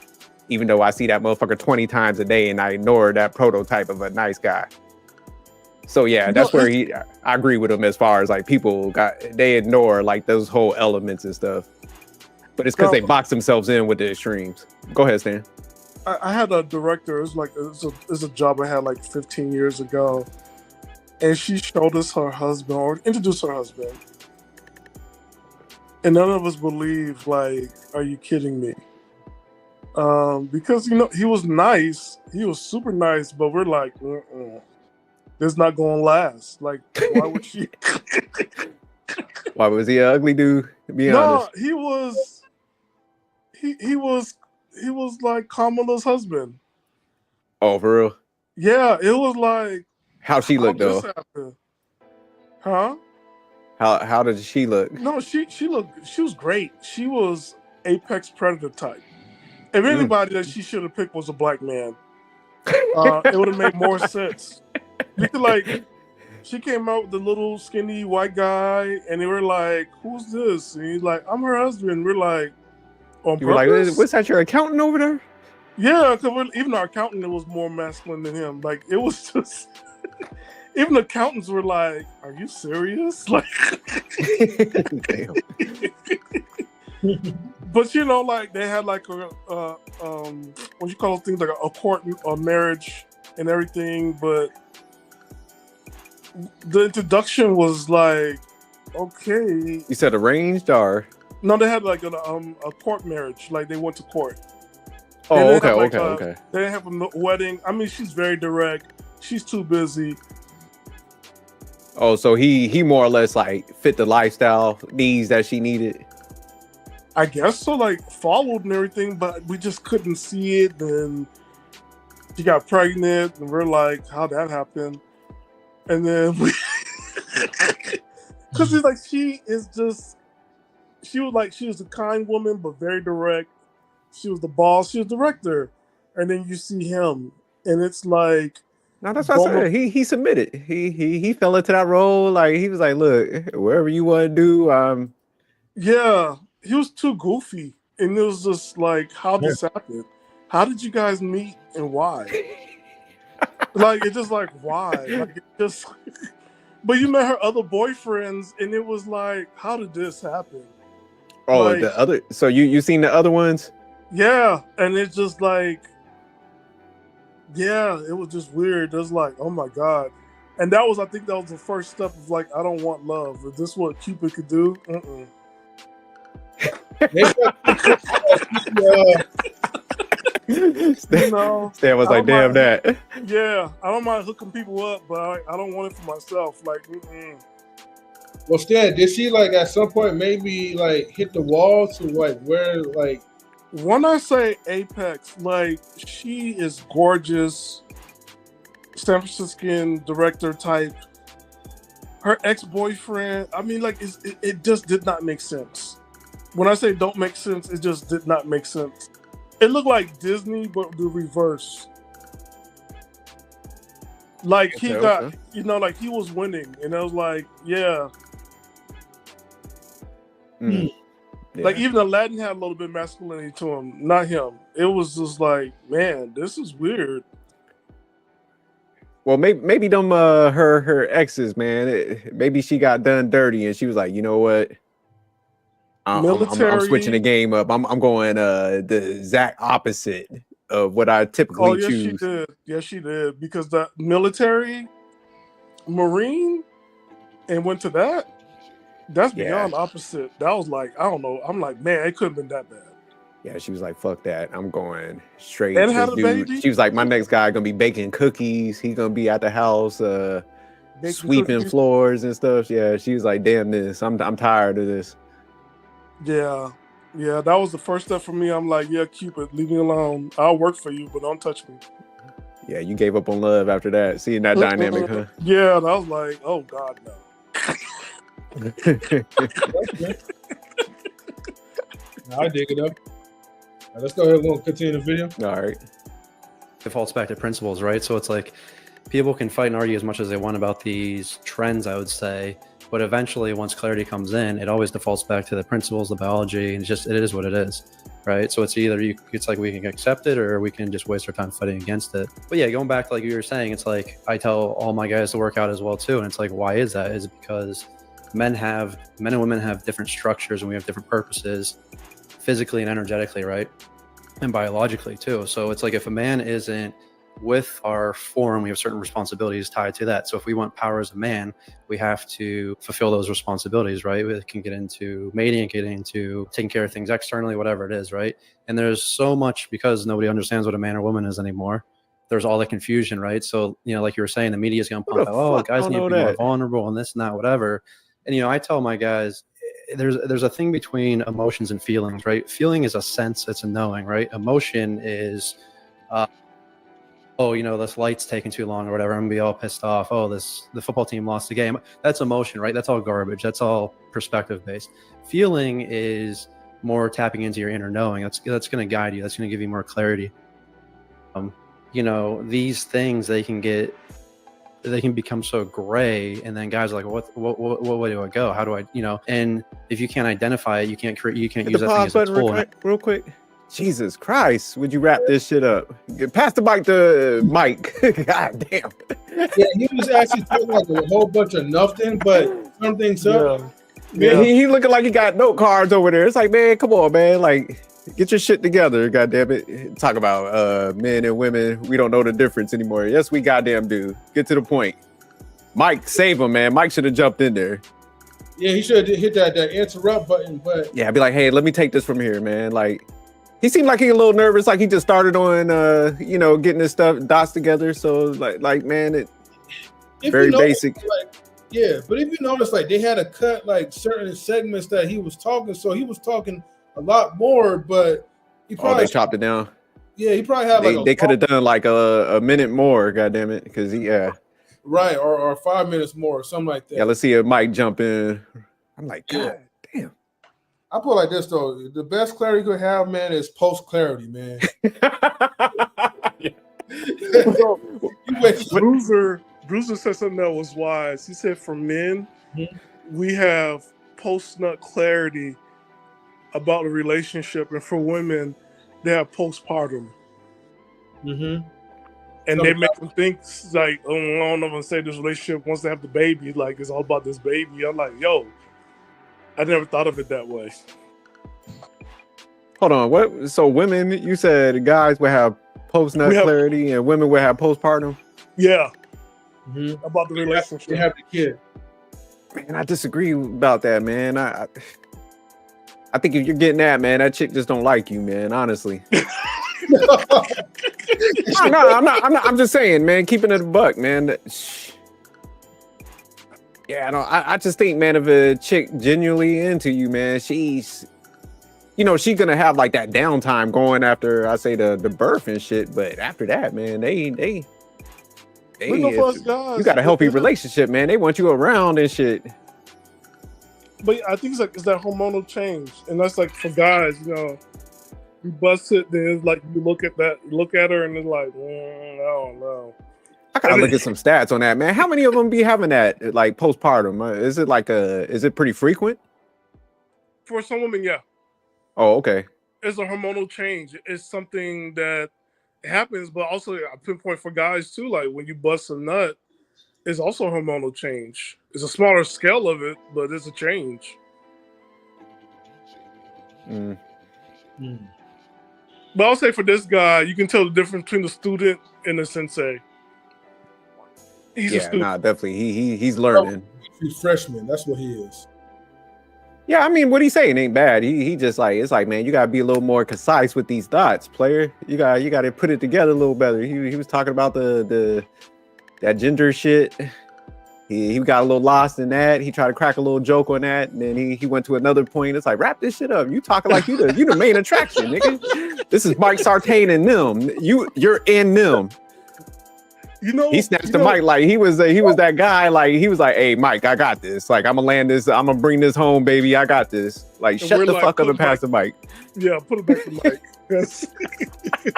even though I see that motherfucker 20 times a day and I ignore that prototype of a nice guy. So yeah, that's where I agree with him as far as like they ignore like those whole elements and stuff. But it's because they box themselves in with the extremes. Go ahead, Stan. I had a director. It's a job I had like 15 years ago, and she showed us her husband or introduced her husband. And none of us believed, like, are you kidding me? Because, he was nice. He was super nice, but we're like, this is not going to last. Like, why would she? Why was he an ugly dude, to be honest? No, he was like Kamala's husband. Oh, for real? Yeah, it was like. How she looked, though? Huh? How did she look? No, she was great. She was apex predator type. If anybody that she should have picked was a black man, it would have made more sense. Because like she came out with the little skinny white guy, and they were like, "Who's this?" And he's like, "I'm her husband." We're like, "On you were purpose?" Like, "What's that? Your accountant over there?" Yeah, because even our accountant was more masculine than him. Like it was just. Even accountants were like, "Are you serious?" Like, damn. But like they had like a what you call things like a court, a marriage, and everything. But the introduction was like, okay. You said arranged or? No, they had like a court marriage. Like they went to court. Oh, okay. They didn't have a wedding. I mean, she's very direct. She's too busy. Oh, so he more or less like fit the lifestyle needs that she needed. I guess so, like followed and everything, but we just couldn't see it. And she got pregnant, and we're like, "How'd that happen?" And then because it's like she was a kind woman, but very direct. She was the boss. She was the director, and then you see him, and it's like No, that's what I said. He submitted. He fell into that role. Like he was like, look, wherever you want to do. Yeah, he was too goofy, and it was just like, how Yeah. this happened? How did you guys meet and why? Like it's just like why? Like it just. But you met her other boyfriends, and it was like, how did this happen? Oh, Like, the other. So you seen the other ones? yeah, and it's just like, yeah, it was just weird. It was like, oh my god, and I think that was the first step of like, I don't want love. Is this what Cupid could do? Stan was like, damn that. Yeah, I don't mind hooking people up, but I don't want it for myself. Like, Well, Stan, did she like at some point maybe like hit the wall to like where like? When I say apex, like she is gorgeous, San Franciscan director type. Her ex-boyfriend, I mean, like it just did not make sense. When I say don't make sense, it just did not make sense. It looked like Disney, but the reverse. Like he got, like he was winning, and I was like, yeah. Yeah. Like even Aladdin had a little bit of masculinity to him, not him. It was just like, man, this is weird. Well, maybe them her exes, man. Maybe she got done dirty, and she was like, you know what? I'm switching the game up. I'm going the exact opposite of what I typically choose. She did. Yes, she did. Because the military, Marine, and went to that. That's beyond opposite. That was like, I don't know. I'm like, man, it couldn't have been that bad. Yeah, she was like, fuck that. I'm going straight. And had a baby. She was like, my next guy gonna be baking cookies. He's gonna be at the house, sweeping floors and stuff. Yeah, she was like, damn this. I'm tired of this. Yeah. Yeah, that was the first step for me. I'm like, yeah, Cupid, leave me alone. I'll work for you, but don't touch me. Yeah, you gave up on love after that. Seeing that dynamic, huh? Yeah, and I was like, oh God, no. I dig it up. Right, let's go ahead and continue the video. All right. It falls back to principles, right? So it's like people can fight and argue as much as they want about these trends, I would say. But eventually, once clarity comes in, it always defaults back to the principles, the biology, and it is what it is, right? So it's either it's like we can accept it or we can just waste our time fighting against it. But yeah, going back to like you were saying, it's like I tell all my guys to work out as well too, and it's like, why is that? Is it because men and women have different structures and we have different purposes, physically and energetically, right? And biologically too. So it's like if a man isn't with our form, we have certain responsibilities tied to that. So if we want power as a man, we have to fulfill those responsibilities, right? We can get into mating, get into taking care of things externally, whatever it is, right? And there's so much, because nobody understands what a man or woman is anymore. There's all the confusion, right? So, like you were saying, the media is going to pump out, oh, guys need to be more vulnerable and this and that, whatever. And, I tell my guys, there's a thing between emotions and feelings, right? Feeling is a sense, it's a knowing, right? Emotion is, this light's taking too long or whatever. I'm gonna be all pissed off. Oh, the football team lost the game. That's emotion, right? That's all garbage. That's all perspective based. Feeling is more tapping into your inner knowing. That's going to guide you. That's going to give you more clarity. These things, they can become so gray, and then guys are like, what way do I go? How do I, and if you can't identify it, you can't use that thing as a tool. Real quick. Jesus Christ, would you wrap this shit up? Pass the mic to Mike. God damn. Yeah, he was actually talking like a whole bunch of nothing, but something's up. Yeah. He looking like he got note cards over there. It's like, man, come on, man. Like, get your shit together, goddamn it. Talk about men and women. We don't know the difference anymore. Yes, we goddamn do. Get to the point. Mike, save him, man. Mike should have jumped in there. Yeah, he should have hit that interrupt button, but yeah, I'd be like, hey, let me take this from here, man. Like, he seemed like he a little nervous, like he just started on, getting his dots together. So, like, man, it very basic. But if you notice, like, they had to cut like certain segments that he was talking, so he was talking a lot more. But he probably they chopped it down. Yeah, he probably had they could have done like a minute more, goddamn it, because right, or 5 minutes more, or something like that. Yeah, let's see if Mike jump in. I'm like, God damn. I put it like this though: the best clarity you could have, man, is post clarity, man. So, You wait. Bruiser said something that was wise. He said, for men, Mhm. we have post-nut clarity about the relationship, and for women, they have postpartum. Mm-hmm. And they make them think like, oh, I don't know if I'm say this relationship once they have the baby, like it's all about this baby. I'm like, yo, I never thought of it that way. Hold on, what? So women, you said guys would have post-nut clarity and women would have postpartum? Yeah. Mm-hmm. About the relationship. They have the kid. Man, I disagree about that, man. I think if you're getting that, man, that chick just don't like you, man, honestly. No, I'm not. I'm just saying, man, keeping it a buck, man. Yeah, I just think, man, if a chick genuinely into you, man, she's gonna have like that downtime going after, I say, the birth and shit. But after that, man, you got a healthy relationship, man. They want you around and shit. But I think it's that hormonal change, and that's like for guys, you bust it, then it's like you look at her, and it's like, I don't know. I gotta look at some stats on that, man. How many of them be having that, like, postpartum? Is it pretty frequent? For some women, yeah. Oh, okay. It's a hormonal change. It's something that happens, but also I pinpoint for guys too. Like when you bust a nut, it's also a hormonal change. It's a smaller scale of it, but it's a change. Mm. But I'll say for this guy, you can tell the difference between the student and the sensei. He's a student. Nah, definitely. He's learning. He's freshman. That's what he is. Yeah, I mean, what he's saying ain't bad. He just like, it's like, man, you gotta be a little more concise with these thoughts, player. You gotta put it together a little better. He was talking about that gender shit. He got a little lost in that. He tried to crack a little joke on that, and then he went to another point. It's like, wrap this shit up. You talking like you the main attraction, nigga. This is Mike Sartain and them. You're in them. He snatched the mic like he was that guy. Like he was like, "Hey, Mike, I got this. Like I'm gonna land this. I'm gonna bring this home, baby. I got this. Like shut the fuck up and pass the mic." Yeah, put it back to Mike. Yes.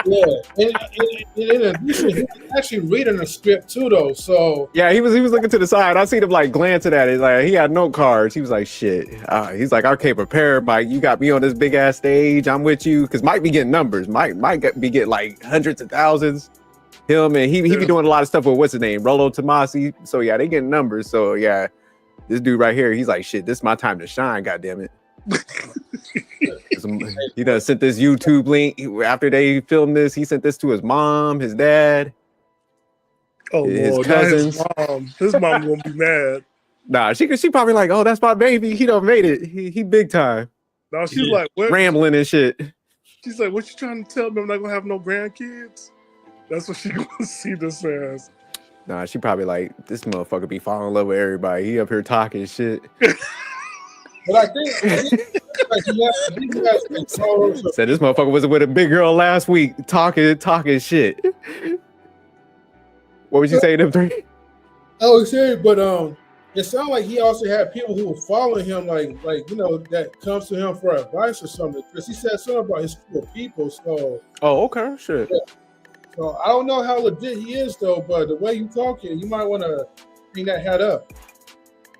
Yeah, and in addition, he was actually reading the script too, though. So yeah, he was looking to the side. I seen him like glancing at it. Like he had note cards. He was like, "Shit." He's like, "I can't prepare, Mike. You got me on this big ass stage. I'm with you." Because Mike be getting numbers. Mike be getting like hundreds of thousands. Him and he be doing a lot of stuff with what's his name, Rolo Tomasi. So yeah, they getting numbers. So yeah, this dude right here, he's like, shit, this is my time to shine. God damn it. He done sent this YouTube link after they filmed this. He sent this to his mom, his dad, his Lord, cousins. His mom won't be mad. Nah, she probably like, oh, that's my baby. He done made it. He big time. No, she's like, what? Rambling and shit. She's like, what you trying to tell me? I'm not gonna have no grandkids. That's what she gonna see this as. Nah, she probably like, this motherfucker be falling in love with everybody. He up here talking shit. But I think like he has said this motherfucker was with a big girl last week talking shit. What would you say to them three? I would say, but it sounded like he also had people who were following him, like that comes to him for advice or something. Because he said something about his school people. So okay, shit. Yeah. So I don't know how legit he is though, but the way you talking, you might want to bring that hat up.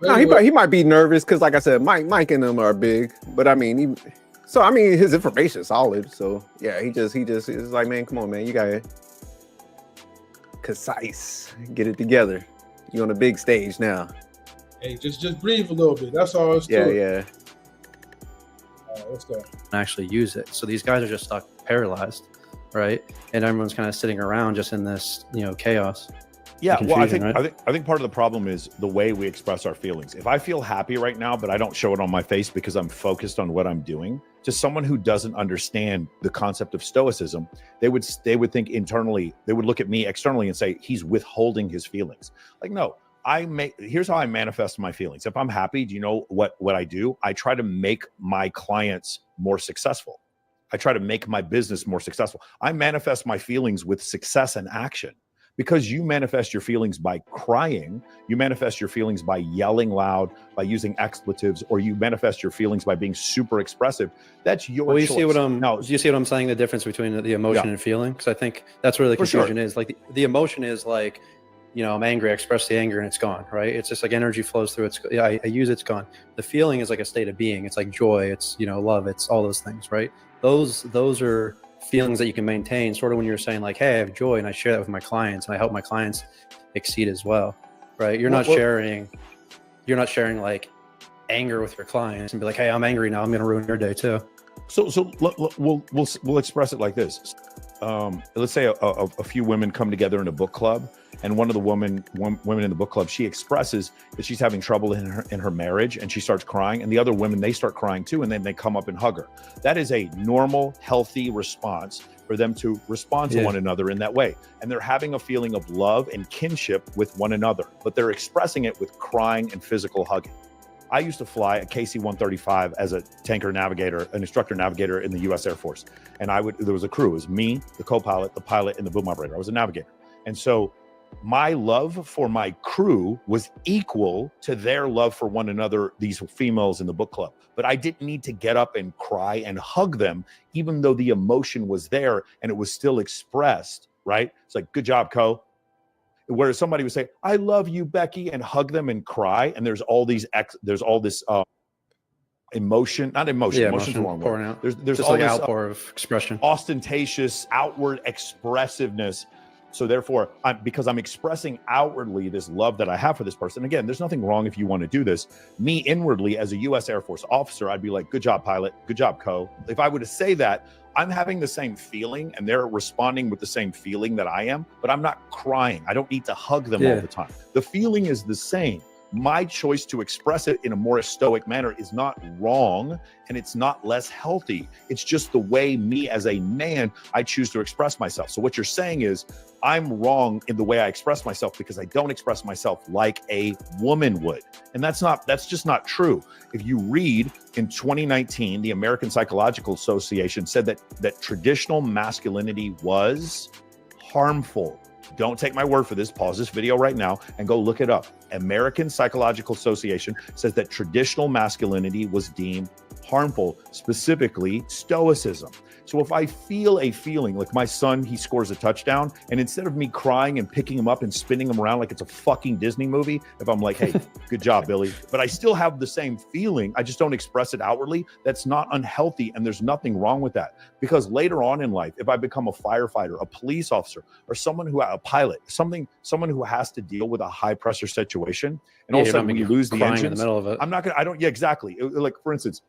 No, he might be nervous because, like I said, Mike and them are big. But I mean, his information is solid. So yeah, he just is like, man, come on, man, you gotta concise, get it together. You on a big stage now. Hey, just breathe a little bit. That's all it's yeah, to yeah. It. All right, let's go. Actually use it. So these guys are just stuck paralyzed, right? And everyone's kind of sitting around just in this, chaos. Yeah, well, I think part of the problem is the way we express our feelings. If I feel happy right now, but I don't show it on my face because I'm focused on what I'm doing, to someone who doesn't understand the concept of stoicism, they would think internally, they would look at me externally and say he's withholding his feelings. Like, no, here's how I manifest my feelings. If I'm happy, do you know what I do? I try to make my clients more successful. I try to make my business more successful. I manifest my feelings with success and action. because you manifest your feelings by crying, you manifest your feelings by yelling loud, by using expletives, or you manifest your feelings by being super expressive. That's your choice. Do you see what I'm saying? The difference between the emotion and feeling? Because I think that's where the confusion is. Like the emotion is like, you know, I'm angry, I express the anger and it's gone, right? It's just like energy flows through. I use it, it's gone. The feeling is like a state of being. It's like joy, it's, you know, love, it's all those things, right? Those are feelings that you can maintain, sort of when you're saying like, hey, I have joy and I share that with my clients and I help my clients exceed as well, right? You're not sharing like anger with your clients and be like, hey, I'm angry now, I'm going to ruin your day too. So we'll express it like this. Let's say a few women come together in a book club, and one of the women in the book club, she expresses that she's having trouble in her marriage, and she starts crying, and the other women, they start crying too, and then they come up and hug her. That is a normal, healthy response for them to respond to one another in that way. And they're having a feeling of love and kinship with one another, but they're expressing it with crying and physical hugging. I used to fly a KC-135 as a tanker navigator, an instructor navigator in the U.S. Air Force. And there was a crew. It was me, the co-pilot, the pilot, and the boom operator. I was a navigator. And so my love for my crew was equal to their love for one another, these females in the book club. But I didn't need to get up and cry and hug them, even though the emotion was there and it was still expressed, right? It's like, good job, Co. Whereas somebody would say, I love you, Becky, and hug them and cry. And there's all this emotion, not emotion, emotion's the wrong word. There's just all like this outpour of expression, ostentatious outward expressiveness. So therefore, because I'm expressing outwardly this love that I have for this person. Again, there's nothing wrong if you want to do this. Me inwardly as a U.S. Air Force officer, I'd be like, good job, pilot. Good job, Co. If I were to say that, I'm having the same feeling and they're responding with the same feeling that I am, but I'm not crying. I don't need to hug them all the time. The feeling is the same. My choice to express it in a more stoic manner is not wrong, and it's not less healthy. It's just the way me as a man, I choose to express myself. So what you're saying is I'm wrong in the way I express myself because I don't express myself like a woman would. And that's just not true. If you read in 2019, the American Psychological Association said that traditional masculinity was harmful. Don't take my word for this. Pause this video right now and go look it up. American Psychological Association says that traditional masculinity was deemed harmful, specifically stoicism. So if I feel a feeling like my son, he scores a touchdown, and instead of me crying and picking him up and spinning him around like it's a fucking Disney movie, if I'm like, hey, good job, Billy, but I still have the same feeling, I just don't express it outwardly, that's not unhealthy, and there's nothing wrong with that. Because later on in life, if I become a firefighter, a police officer, or a pilot, someone who has to deal with a high pressure situation, and all of a sudden we lose the engines, in the middle of it. Exactly. Like, for instance,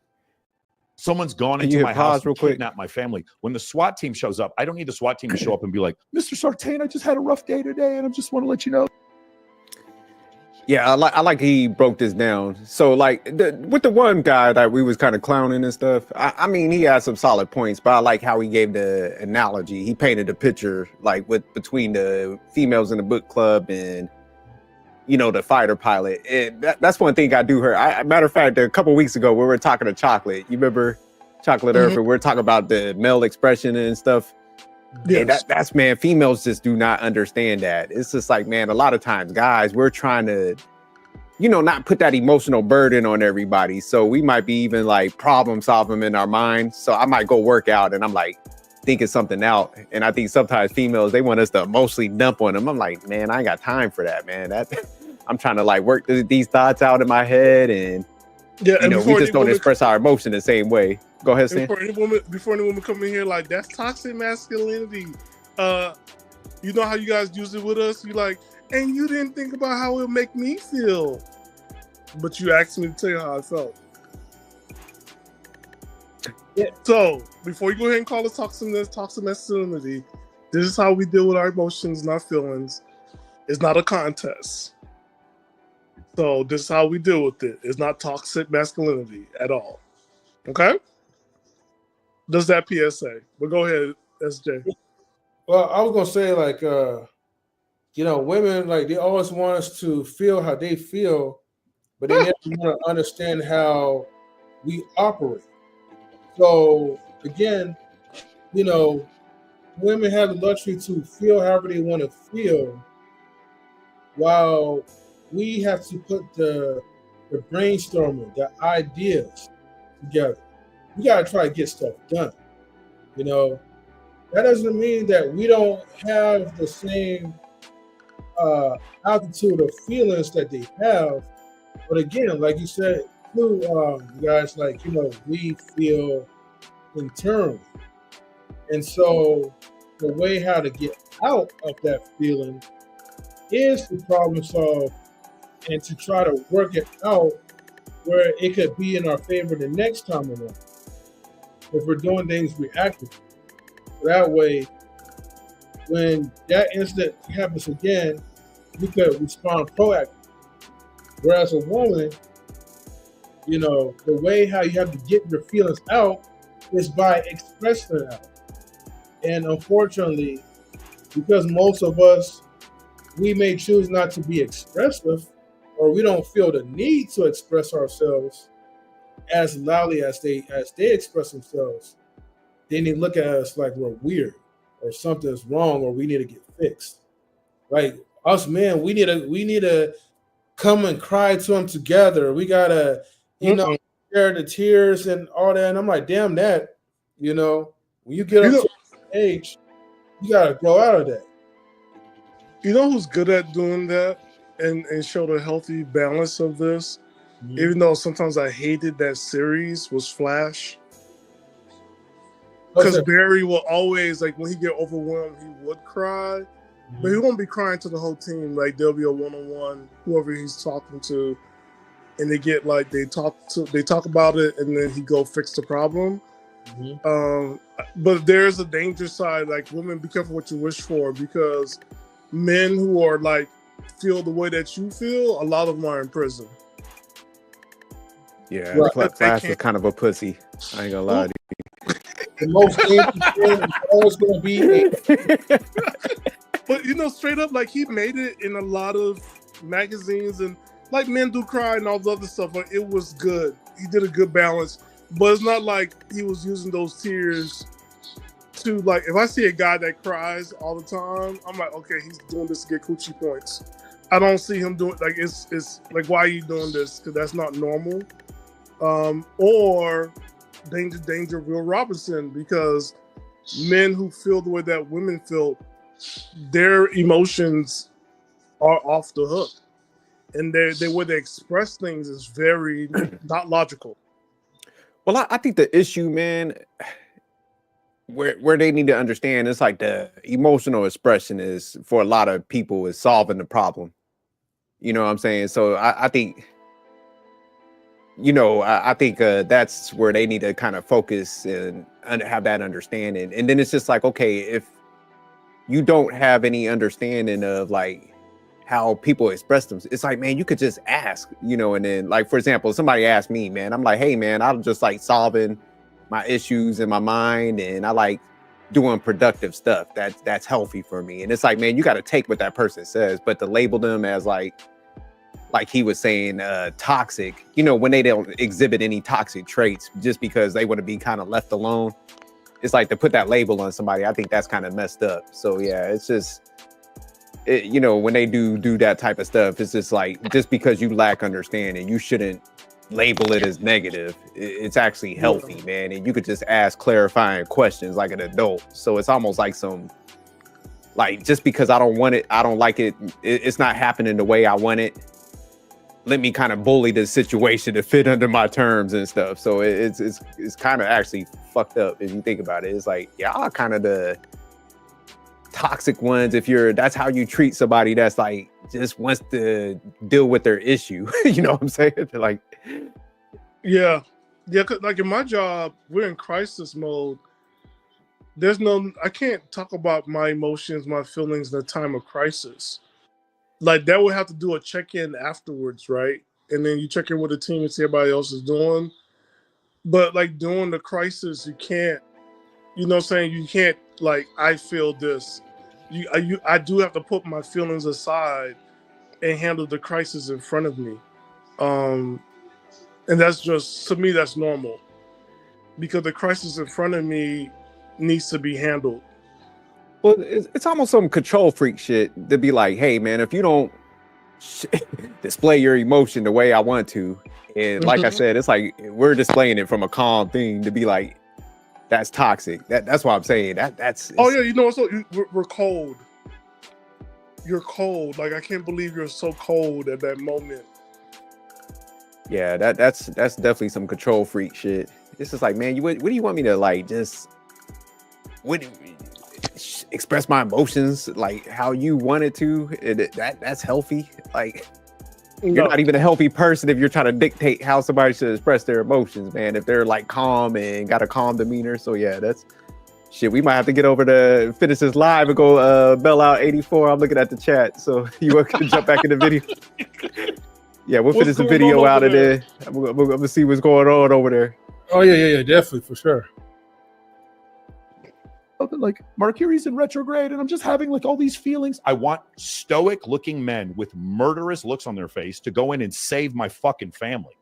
someone's gone into my house and kidnapped my family. When the SWAT team shows up, I don't need the SWAT team to show up and be like, Mr. Sartain, I just had a rough day today, and I just want to let you know. Yeah, I like he broke this down. So like with the one guy that we was kind of clowning and stuff, I mean, he had some solid points, but I like how he gave the analogy. He painted a picture like between the females in the book club and, you know, the fighter pilot. And that's one thing I do hear. Matter of fact, a couple weeks ago, we were talking to Chocolate. You remember Chocolate Earth? We were talking about the male expression and stuff. Yeah, that's man, females just do not understand that. It's just like, man, a lot of times, guys, we're trying to, you know, not put that emotional burden on everybody. So we might be even like problem solving in our mind. So I might go work out and I'm like thinking something out. And I think sometimes females, they want us to emotionally dump on them. I'm like, man, I ain't got time for that, man. I'm trying to like work these thoughts out in my head, and you know, we just don't express our emotion the same way. Go ahead, Stan. Before any woman come in here, like, that's toxic masculinity. You know how you guys use it with us? You like, and you didn't think about how it would make me feel, but you asked me to tell you how I felt. Yeah. So before you go ahead and call it toxic masculinity, this is how we deal with our emotions and our feelings. It's not a contest. So this is how we deal with it. It's not toxic masculinity at all. Okay? Does that PSA? But go ahead, SJ. Well, I was gonna say, like, you know, women, like, they always want us to feel how they feel, but they never want to understand how we operate. So again, you know, women have the luxury to feel however they want to feel, while we have to put the brainstorming, the ideas together. We gotta try to get stuff done. You know, that doesn't mean that we don't have the same altitude of feelings that they have. But again, like you said, too, you guys, like, we feel internally. And so the way how to get out of that feeling is to problem solve and to try to work it out where it could be in our favor the next time around. If we're doing things reactively. That way, when that incident happens again, we could respond proactively. Whereas a woman, the way how you have to get your feelings out is by expressing it out. And unfortunately, because most of us, we may choose not to be expressive, or we don't feel the need to express ourselves as loudly as they express themselves, then they look at us like we're weird or something's wrong or we need to get fixed. Like us men, we need to come and cry to them together. We gotta, share the tears and all that. And I'm like, damn that, when you get up to age, you gotta grow out of that. You know who's good at doing that and showed a healthy balance of this? Mm-hmm. Even though sometimes I hated that series, was Flash. Because Barry will always, like, when he get overwhelmed, he would cry. Mm-hmm. But he won't be crying to the whole team. Like, there'll be a one-on-one, whoever he's talking to, and they get, like, they talk about it, and then he go fix the problem. Mm-hmm. But there's a danger side. Like, women, be careful what you wish for, because men who are, like, feel the way that you feel, a lot of them are in prison. Yeah, right. Flash was kind of a pussy. I ain't gonna lie to you. The most thing is always going to be. But straight up, like, he made it in a lot of magazines, and like Men Do Cry and all the other stuff. But it was good. He did a good balance. But it's not like he was using those tears to, like, if I see a guy that cries all the time, I'm like, okay, he's doing this to get coochie points. I don't see him doing, like, it's like, why are you doing this? Because that's not normal. Or Danger, Will Robinson, because men who feel the way that women feel, their emotions are off the hook, and the way they express things is very not logical. Well, I think the issue, man, where they need to understand, it's like the emotional expression is, for a lot of people, is solving the problem. You know what I'm saying? So I think. I think that's where they need to kind of focus and have that understanding. And then it's just like, okay, if you don't have any understanding of, like, how people express them, it's like, man, you could just ask, and then, like, for example, somebody asked me, man, I'm like, hey, man, I'm just, like, solving my issues in my mind, and I like doing productive stuff that's healthy for me. And it's like, man, you got to take what that person says, but to label them as, like he was saying, toxic, when they don't exhibit any toxic traits just because they want to be kind of left alone. It's like to put that label on somebody. I think that's kind of messed up. So yeah, it's just, when they do that type of stuff, it's just like, just because you lack understanding, you shouldn't label it as negative. It's actually healthy, man. And you could just ask clarifying questions like an adult. So it's almost like just because I don't want it, I don't like it, it's not happening the way I want it, let me kind of bully the situation to fit under my terms and stuff. So it's kind of actually fucked up if you think about it. It's like, y'all kind of the toxic ones if that's how you treat somebody that's, like, just wants to deal with their issue. You know what I'm saying? Like, yeah, cause, like, in my job, we're in crisis mode. I can't talk about my emotions, my feelings in a time of crisis. Like, that would have to do a check-in afterwards, right? And then you check in with the team and see everybody else is doing. But, like, during the crisis, you can't, you know what I'm saying? You can't, like, I feel this. I do have to put my feelings aside and handle the crisis in front of me. And that's just, to me, that's normal. Because the crisis in front of me needs to be handled. Well, it's almost some control freak shit to be like, hey man, if you don't display your emotion the way I want to, and like I said, it's like we're displaying it from a calm thing to be like, that's toxic. That's what I'm saying. That's Oh yeah, you know, so we're cold. You're cold. Like, I can't believe you're so cold at that moment. yeah, that's definitely some control freak shit. It's just like, man, what do you want me to like just express my emotions like how you wanted to? That's healthy. Like, you're not even a healthy person if you're trying to dictate how somebody should express their emotions, man. If they're like calm and got a calm demeanor. So yeah, that's shit. We might have to get over to finish this live and go bell out 84. I'm looking at the chat. So you want to jump back in the video? Yeah, we'll finish the video out of there. I'm gonna see what's going on over there. Oh yeah, definitely for sure. Like Mercury's in retrograde and I'm just having like all these feelings. I want stoic looking men with murderous looks on their face to go in and save my fucking family.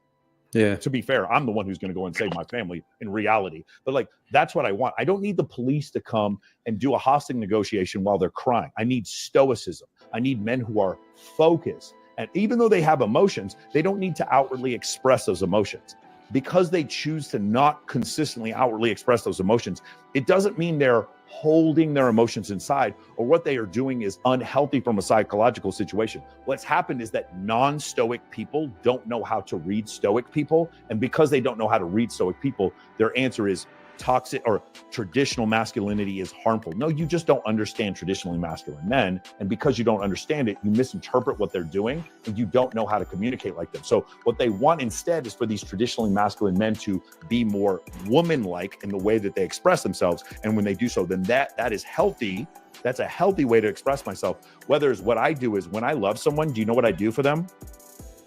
Yeah. To be fair, I'm the one who's going to go and save my family in reality. But like, that's what I want. I don't need the police to come and do a hostage negotiation while they're crying. I need stoicism. I need men who are focused. And even though they have emotions, they don't need to outwardly express those emotions. Because they choose to not consistently outwardly express those emotions, it doesn't mean they're holding their emotions inside or what they are doing is unhealthy from a psychological situation. What's happened is that non-stoic people don't know how to read stoic people. And because they don't know how to read stoic people, their answer is toxic or traditional masculinity is harmful. No, you just don't understand traditionally masculine men. And because you don't understand it, you misinterpret what they're doing and you don't know how to communicate like them. So what they want instead is for these traditionally masculine men to be more woman-like in the way that they express themselves. And when they do so, then that is healthy. That's a healthy way to express myself. Whether it's what I do is when I love someone, do you know what I do for them?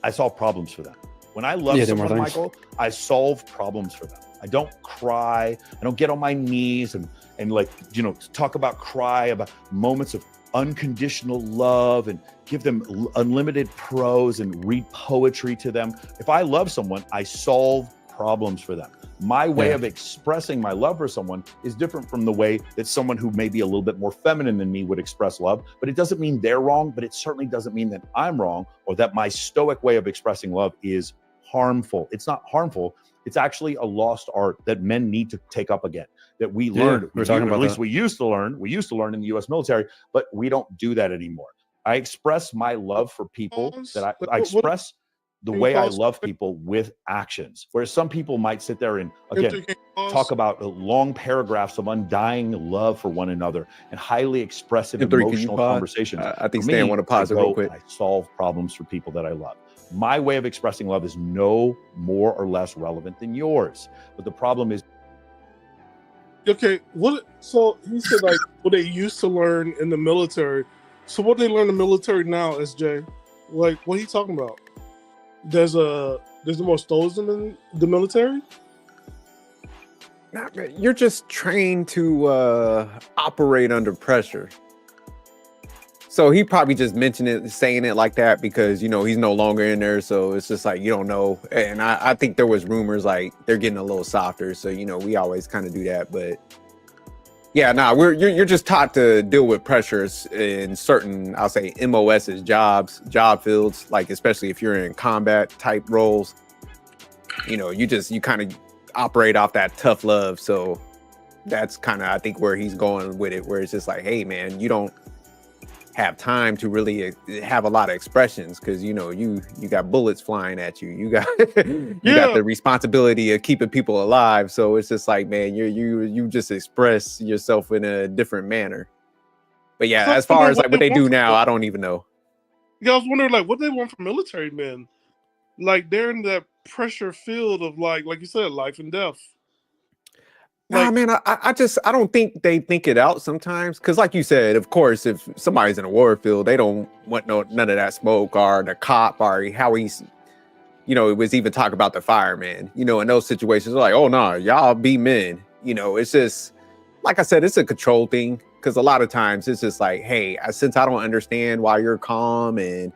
I solve problems for them. When I love someone, Michael, I solve problems for them. I don't cry. I don't get on my knees and like, you know, talk about cry about moments of unconditional love and give them unlimited prose and read poetry to them. If I love someone, I solve problems for them. My way of expressing my love for someone is different from the way that someone who may be a little bit more feminine than me would express love, but it doesn't mean they're wrong, but it certainly doesn't mean that I'm wrong or that my stoic way of expressing love is harmful. It's not harmful. It's actually a lost art that men need to take up again, that we learned. We're talking about at least we used to learn in the US military, but we don't do that anymore. I express my love for people that I express the way I love people with actions. Whereas some people might sit there and again talk about long paragraphs of undying love for one another and highly expressive emotional conversations. I think Stan want to pause it real quick. I solve problems for people that I love. My way of expressing love is no more or less relevant than yours. But the problem is, okay, so he said like what they used to learn in the military. So what they learn in the military now, SJ? Like, what are you talking about? There's more stoicism in the military? You're just trained to operate under pressure. So he probably just mentioned it, saying it like that because, you know, he's no longer in there. So it's just like, you don't know. And I think there was rumors like they're getting a little softer. So, you know, we always kind of do that. But yeah, you're just taught to deal with pressures in certain, I'll say MOS's job fields, like especially if you're in combat type roles, you know, you kind of operate off that tough love. So that's kind of, I think, where he's going with it, where it's just like, hey man, you don't have time to really have a lot of expressions because, you know, you got bullets flying at you. You got got the responsibility of keeping people alive. So it's just like, man, you just express yourself in a different manner. But yeah, as far as like what they do now, I don't even know. Yeah, I was wondering like what they want from military men. Like they're in that pressure field of like you said, life and death. Nah, man, I don't think they think it out sometimes. Cause like you said, of course, if somebody's in a war field, they don't want none of that smoke or the cop or how he's, you know, it was even talk about the fireman, you know, in those situations, like, oh no, y'all be men. You know, it's just, like I said, it's a control thing. Cause a lot of times it's just like, hey, since I don't understand why you're calm and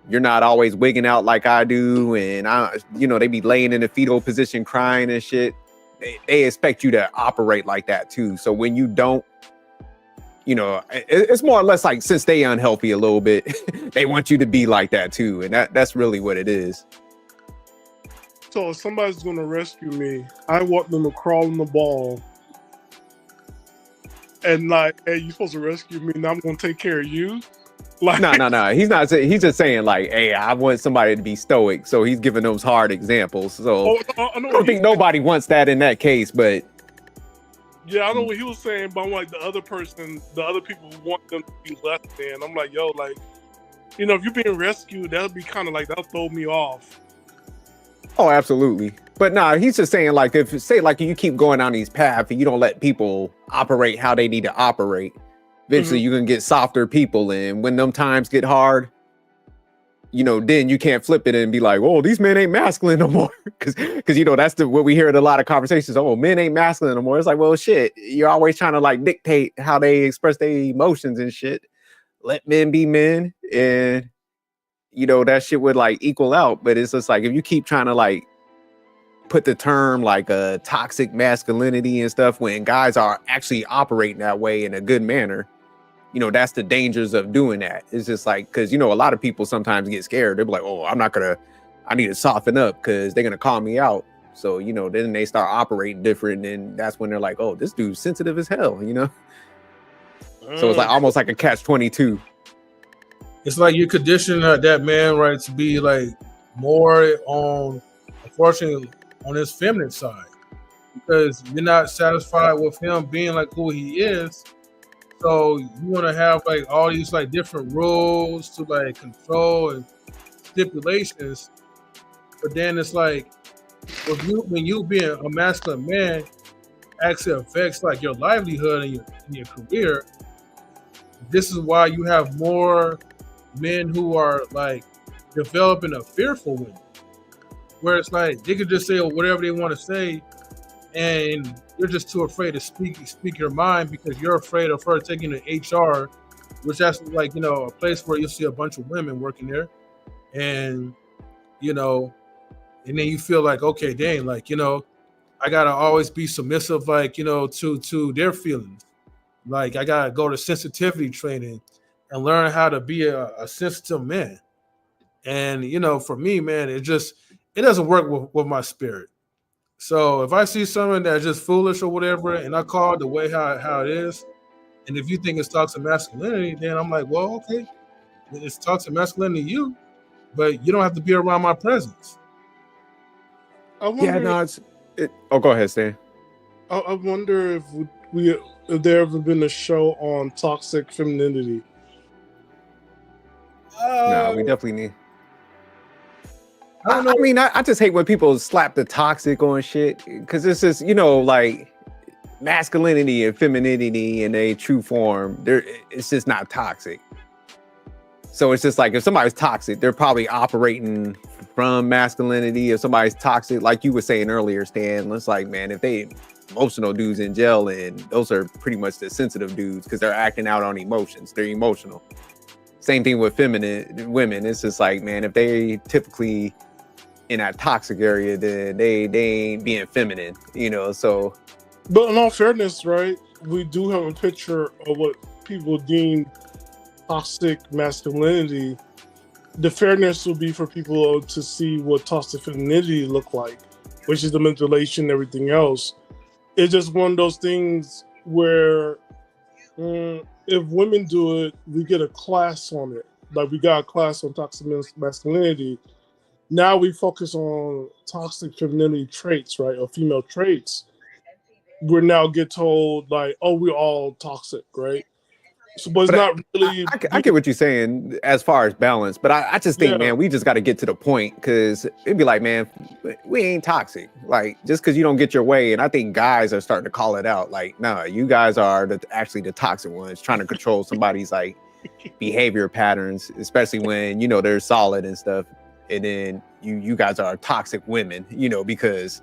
you're not always wigging out like I do. And you know, they be laying in a fetal position crying and shit. They expect you to operate like that too. So when you don't, you know, it's more or less like since they unhealthy a little bit, they want you to be like that too, and that's really what it is. So if somebody's gonna rescue me, I want them to crawl in the ball. And like, hey, you supposed to rescue me, now I'm gonna take care of you. Like, No. He's not saying. He's just saying like, hey, I want somebody to be stoic. So he's giving those hard examples. So I don't think nobody wants that in that case. But yeah, I know what he was saying. But I'm like the other people want them to be less than. I'm like, yo, like, you know, if you're being rescued, that'll be kind of like that'll throw me off. oh, absolutely. But nah, he's just saying like, if say like you keep going down these paths and you don't let people operate how they need to operate, eventually you're gonna get softer people, and when them times get hard, you know, then you can't flip it and be like, oh, these men ain't masculine no more. Because you know, that's what we hear in a lot of conversations. Oh, men ain't masculine no more. It's like, well, shit, you're always trying to like dictate how they express their emotions and shit. Let men be men, and you know, that shit would like equal out. But it's just like, if you keep trying to like put the term like a toxic masculinity and stuff when guys are actually operating that way in a good manner, you know, that's the dangers of doing that. It's just like, because, you know, a lot of people sometimes get scared. They're like, oh, I need to soften up because they're going to call me out. So, you know, then they start operating different. And that's when they're like, oh, this dude's sensitive as hell, you know? So it's like almost like a catch-22. It's like you condition that man, right, to be like more on, unfortunately, on his feminine side, because you're not satisfied with him being like who he is. So you want to have like all these like different rules to like control and stipulations, but then it's like when you being a masculine man actually affects like your livelihood and your career. This is why you have more men who are like developing a fearful women, where it's like they could just say whatever they want to say, and you're just too afraid to speak your mind because you're afraid of her taking the HR, which that's like, you know, a place where you'll see a bunch of women working there, and you know, and then you feel like, okay, dang, like, you know, I gotta always be submissive, like, you know, to their feelings. Like I gotta go to sensitivity training and learn how to be a sensitive man. And you know, for me, man, it doesn't work with my spirit. So if I see something that's just foolish or whatever, and I call it the way how it is, and if you think it's toxic masculinity, then I'm like, well, okay, it's toxic masculinity to you, but you don't have to be around my presence. I wonder, Yeah, no, oh, go ahead, Stan. I wonder if there ever been a show on toxic femininity. No, we definitely need. I mean, I just hate when people slap the toxic on shit, because it's just, you know, like masculinity and femininity in a true form. It's just not toxic. So it's just like, if somebody's toxic, they're probably operating from masculinity. If somebody's toxic, like you were saying earlier, Stan, it's like, man, if they emotional dudes in jail, and those are pretty much the sensitive dudes because they're acting out on emotions. They're emotional. Same thing with feminine women. It's just like, man, if they typically in that toxic area, then they ain't being feminine, you know. So, but in all fairness, right, we do have a picture of what people deem toxic masculinity. The fairness would be for people to see what toxic femininity look like, which is the manipulation and everything else. It's just one of those things where if women do it, we get a class on it. Like we got a class on toxic masculinity. Now we focus on toxic femininity traits, right, or female traits. We're now get told like, oh, we're all toxic, right? So, but it's not really. I get what you're saying as far as balance, but I just think, man, we just got to get to the point, because it'd be like, man, we ain't toxic. Like, just because you don't get your way, and I think guys are starting to call it out. Like, nah, you guys are actually the toxic ones, trying to control somebody's like behavior patterns, especially when, you know, they're solid and stuff. And then you guys are toxic women, you know, because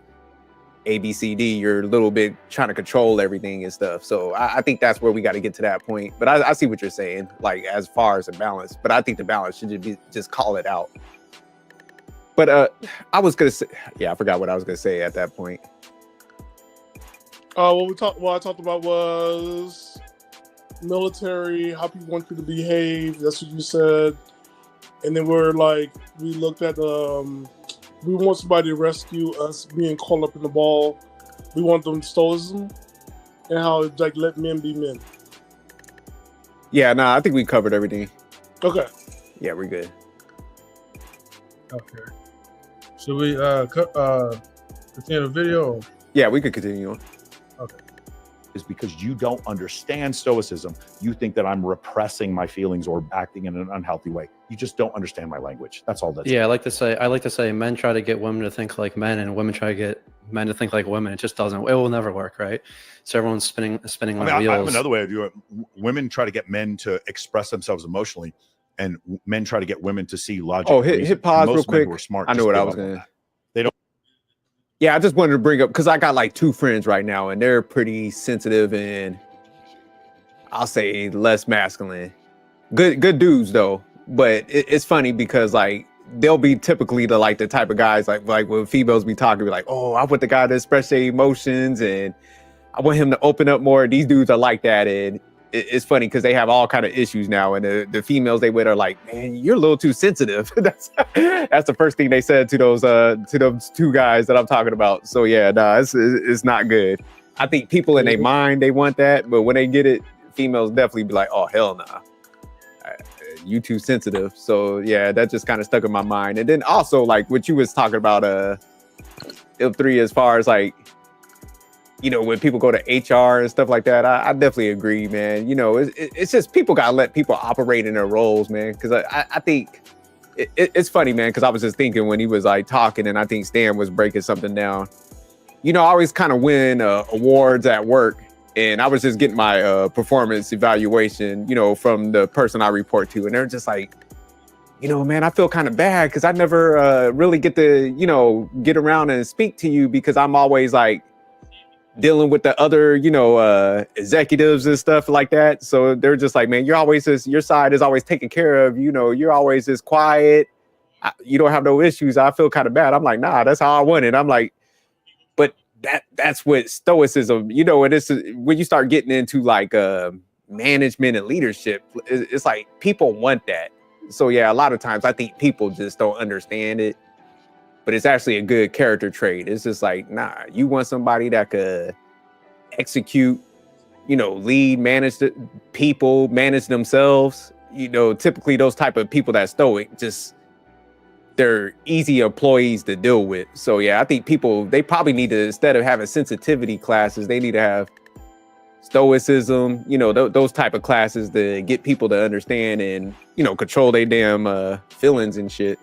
ABCD, you're a little bit trying to control everything and stuff. So I think that's where we got to get to that point. But I see what you're saying, like as far as a balance. But I think the balance should just call it out. But I was gonna say, yeah, I forgot what I was gonna say at that point. What I talked about was military, how people want you to behave. That's what you said. And then we looked at we want somebody to rescue us being caught up in the ball. We want them stoicism and how it's like let men be men. Yeah, nah, I think we covered everything. Okay. Yeah, we're good. Okay. Should we continue the video? Yeah, we could continue on. Okay. Is because you don't understand stoicism. You think that I'm repressing my feelings or acting in an unhealthy way. You just don't understand my language. That's all that's Yeah, I like to say men try to get women to think like men, and women try to get men to think like women. It just doesn't. It will never work, right? So everyone's spinning on wheels. I have another way of viewing it. Women try to get men to express themselves emotionally, and men try to get women to see logic. Oh, hit pause real quick. Smart, I know what I was gonna. They don't. Yeah, I just wanted to bring up because I got like 2 friends right now, and they're pretty sensitive and I'll say less masculine. Good dudes though, but it's funny because like they'll be typically the type of guys like when females be talking, be like, oh, I want the guy to express their emotions and I want him to open up more. These dudes are like that, and it's funny because they have all kind of issues now, and the females they with are like, man, you're a little too sensitive. that's the first thing they said to those 2 guys that I'm talking about. So yeah, nah, it's not good. I think people in their mind they want that, but when they get it, females definitely be like, oh hell nah, you too sensitive. So yeah, that just kind of stuck in my mind. And then also like what you was talking about, Il3, as far as like, you know, when people go to HR and stuff like that, I definitely agree, man. You know, it's just people gotta let people operate in their roles, man. Because I think it's funny, man. Because I was just thinking when he was like talking, and I think Stan was breaking something down. You know, I always kind of win awards at work, and I was just getting my performance evaluation, you know, from the person I report to, and they're just like, you know, man, I feel kind of bad because I never really get to, you know, get around and speak to you because I'm always like dealing with the other, you know, executives and stuff like that. So they're just like, man, your side is always taken care of. You know, you're always this quiet. You don't have no issues. I feel kind of bad. I'm like, nah, that's how I want it. I'm like, but that's what stoicism, you know, and it's when you start getting into like management and leadership, it's like people want that. So yeah, a lot of times I think people just don't understand it. But it's actually a good character trait. It's just like, nah, you want somebody that could execute, you know, lead, manage the people, manage themselves. You know, typically those type of people that stoic, just they're easy employees to deal with. So yeah, I think people, they probably need to, instead of having sensitivity classes, they need to have stoicism, you know, those type of classes to get people to understand and, you know, control their damn feelings and shit.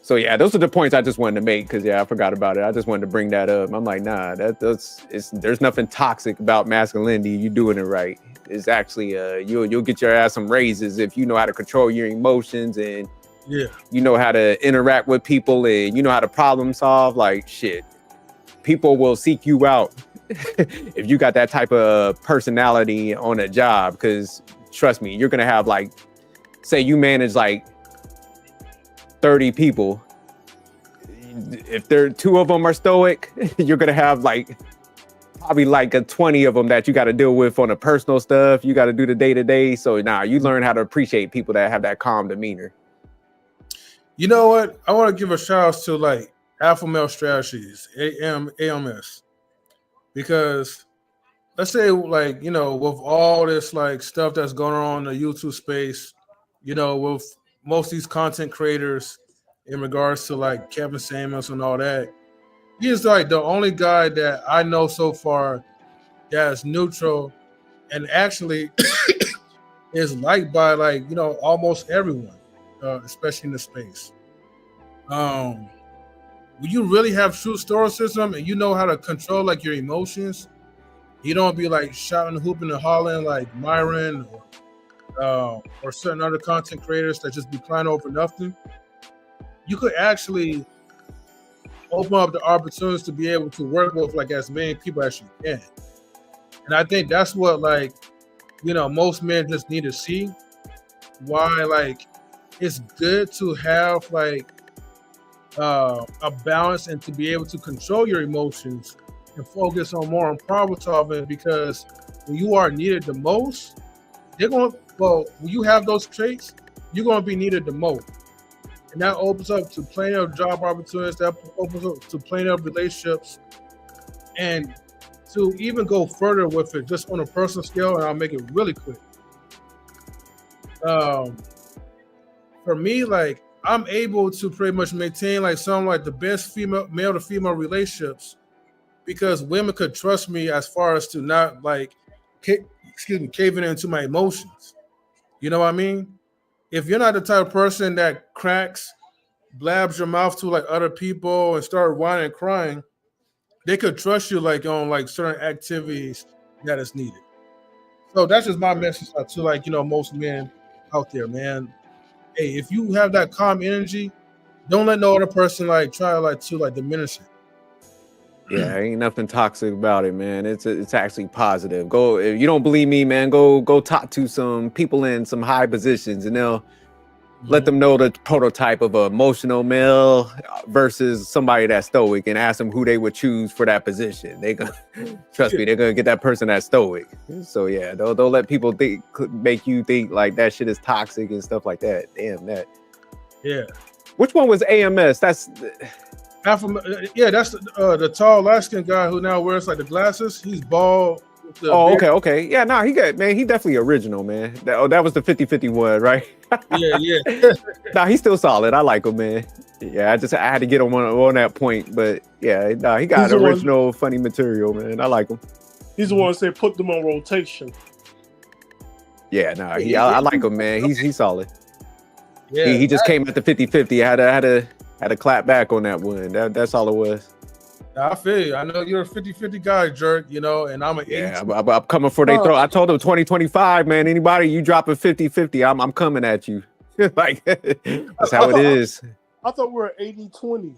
So yeah, those are the points I just wanted to make because yeah, I forgot about it. I just wanted to bring that up. I'm like, nah, there's nothing toxic about masculinity. You're doing it right. It's actually you'll get your ass some raises if you know how to control your emotions and Yeah. you know how to interact with people and you know how to problem solve. Like shit, people will seek you out if you got that type of personality on a job. Because trust me, you're gonna have like, say you manage like 30 people. If there 2 of them are stoic, you're gonna have like probably like a 20 of them that you got to deal with on the personal stuff. You got to do the day-to-day. So now you learn how to appreciate people that have that calm demeanor. You know what? I want to give a shout out to like Alpha Male Strategies, AMS, because let's say like, you know, with all this like stuff that's going on in the YouTube space, you know, with most of these content creators in regards to like Kevin Samuels and all that, he is like the only guy that I know so far that is neutral and actually is liked by like, you know, almost everyone, especially in the space. When you really have true stoicism and you know how to control like your emotions, you don't be like shouting, hooping, and hollering like Myron or certain other content creators that just be crying over nothing. You could actually open up the opportunities to be able to work with like as many people as you can. And I think that's what like, you know, most men just need to see why like it's good to have like a balance and to be able to control your emotions and focus on more on problem solving, because when you are needed the most, when you have those traits, you're going to be needed the most. And that opens up to plenty of job opportunities, that opens up to plenty of relationships, and to even go further with it, just on a personal scale, and I'll make it really quick. For me, like, I'm able to pretty much maintain like some like the best male to female relationships, because women could trust me as far as to not like caving into my emotions. You know what I mean? If you're not the type of person that cracks, blabs your mouth to like other people and start whining and crying, they could trust you like on like certain activities that is needed. So that's just my message to like, most men out there, man. Hey, if you have that calm energy, don't let no other person like try like to like diminish it. Yeah, ain't nothing toxic about it, man. It's actually positive. Go, if you don't believe me, man, go talk to some people in some high positions, and they'll let them know the prototype of an emotional male versus somebody that's stoic, and ask them who they would choose for that position. They gonna trust me, they're gonna get that person that's stoic. So yeah, don't let people make you think like that shit is toxic and stuff like that. Damn that. Yeah. Which one was AMS? That's that's the tall light-skinned guy who now wears like the glasses. He's bald. Okay. Yeah, he definitely original, man. That was the 50-50 one, right? Yeah. He's still solid. I like him, man. Yeah, I had to get him on that point, but yeah, he got original, funny material, man. I like him. He's the one that said put them on rotation. Yeah, I like him, man. He's solid. Yeah, he just came at the 50-50. Had to clap back on that one. That's all it was. I feel you. I know you're a 50-50 guy, Jerk, and I'm an 80. Yeah, I'm coming for their throat. I told them 2025, man. Anybody you drop a 50-50, I'm coming at you. Like, that's how it is. I thought we were 80-20.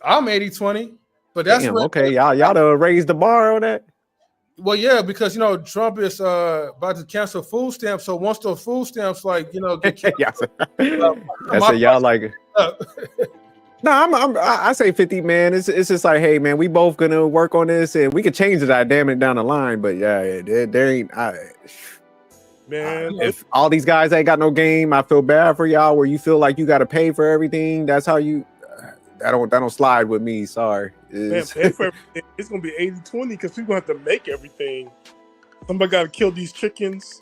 I'm 80-20, but that's okay. Y'all done raised the bar on that. Well, yeah, because Trump is about to cancel food stamps. So once those food stamps, like get canceled, I said y'all like it. No, I say 50, man. It's just like, hey, man, we both gonna work on this, and we could change the dynamic down the line. But yeah, there ain't. Man, if all these guys ain't got no game, I feel bad for y'all. Where you feel like you got to pay for everything. That's how you. That don't slide with me. Sorry. It's gonna be 80-20 because people have to make everything. Somebody got to kill these chickens.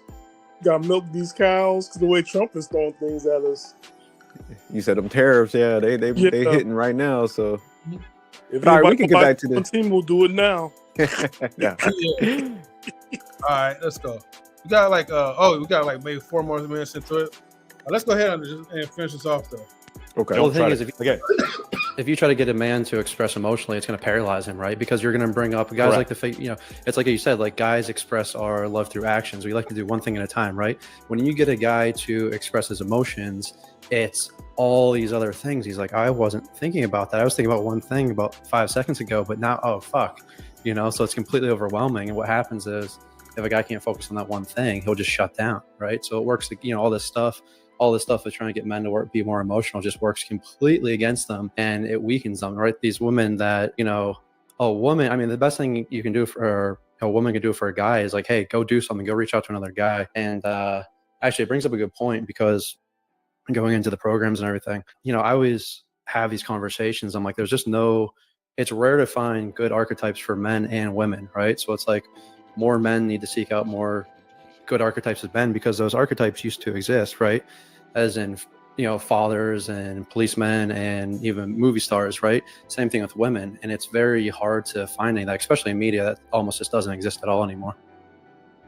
Got to milk these cows. Because the way Trump is throwing things at us. You said them tariffs, yeah, they hitting right now. So, if all right, we can get back to this. Team will do it now. Yeah. All right, let's go. We got like maybe 4 more minutes into it. Let's go ahead and finish this off though. Okay. Well, the thing is, if you try to get a man to express emotionally, it's going to paralyze him, right? Because you're going to bring up guys like it's like you said, like guys express our love through actions. We like to do one thing at a time, right? When you get a guy to express his emotions, it's all these other things. He's like, I wasn't thinking about that. I was thinking about one thing about 5 seconds ago, but now, oh, fuck. So it's completely overwhelming. And what happens is if a guy can't focus on that one thing, he'll just shut down, right? So it works, all this stuff is trying to get men to be more emotional, just works completely against them, and it weakens them, right? These women that, a woman, I mean, the best thing you can do for a woman can do for a guy is like, hey, go do something, go reach out to another guy. And actually it brings up a good point, because going into the programs and everything, I always have these conversations. I'm like, it's rare to find good archetypes for men and women, right? So it's like more men need to seek out more good archetypes of men, because those archetypes used to exist, right? As in, fathers and policemen and even movie stars, right? Same thing with women. And it's very hard to find any of that, especially in media, that almost just doesn't exist at all anymore.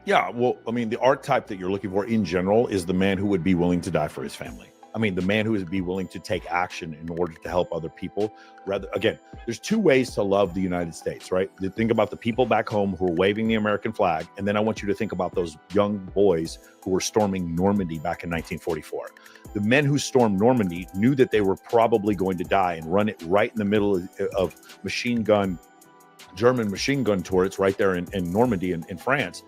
Yeah, well, I mean, the archetype that you're looking for in general is the man who would be willing to die for his family. I mean, the man who would be willing to take action in order to help other people. Again, there's 2 ways to love the United States, right? You think about the people back home who are waving the American flag, and then I want you to think about those young boys who were storming Normandy back in 1944. The men who stormed Normandy knew that they were probably going to die and run it right in the middle of German machine gun turrets right there in Normandy in France.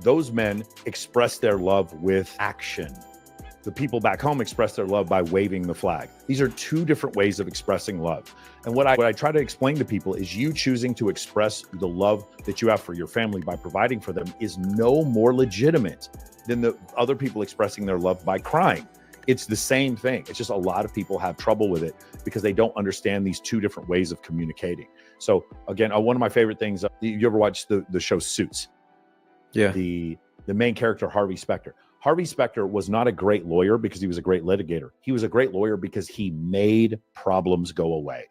Those men expressed their love with action. the people back home express their love by waving the flag. These are two different ways of expressing love. And what I try to explain to people is you choosing to express the love that you have for your family by providing for them is no more legitimate than the other people expressing their love by crying. It's the same thing. It's just a lot of people have trouble with it because they don't understand these two different ways of communicating. So again, one of my favorite things, you ever watch the show Suits? Yeah. The main character, Harvey Specter. Harvey Specter was not a great lawyer because he was a great litigator. He was a great lawyer because he made problems go away.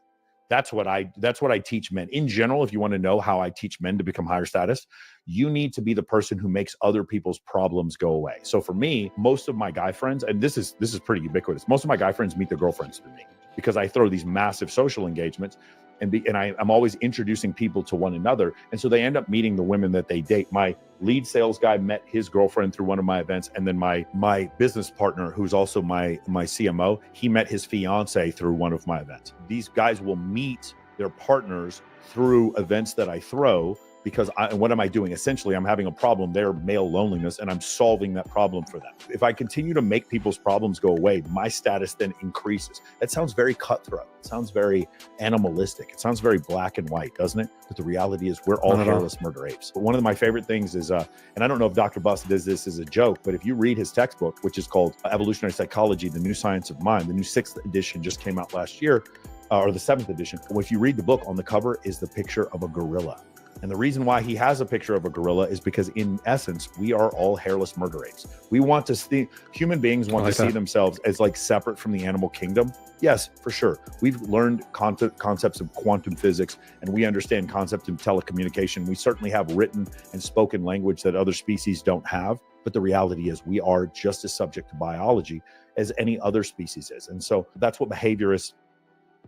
That's what I teach men. In general, if you want to know how I teach men to become higher status, you need to be the person who makes other people's problems go away. So for me, most of my guy friends, and this is pretty ubiquitous, most of my guy friends meet their girlfriends through me because I throw these massive social engagements and I'm always introducing people to one another. And so they end up meeting the women that they date. My lead sales guy met his girlfriend through one of my events. And then my business partner, who's also my CMO, he met his fiance through one of my events. These guys will meet their partners through events that I throw because what am I doing? Essentially, I'm having a problem, their male loneliness, and I'm solving that problem for them. If I continue to make people's problems go away, my status then increases. That sounds very cutthroat. It sounds very animalistic. It sounds very black and white, doesn't it? But the reality is we're all hairless murder apes. But one of my favorite things is, and I don't know if Dr. Bust does this as a joke, but if you read his textbook, which is called Evolutionary Psychology, The New Science of Mind, the new 6th edition just came out last year, or the 7th edition. If you read the book, on the cover is the picture of a gorilla. And the reason why he has a picture of a gorilla is because in essence, we are all hairless murder apes. We want to see, human beings want to see themselves as like separate from the animal kingdom. Yes, for sure. We've learned concepts of quantum physics and we understand concepts of telecommunication. We certainly have written and spoken language that other species don't have. But the reality is we are just as subject to biology as any other species is. And so that's what behaviorists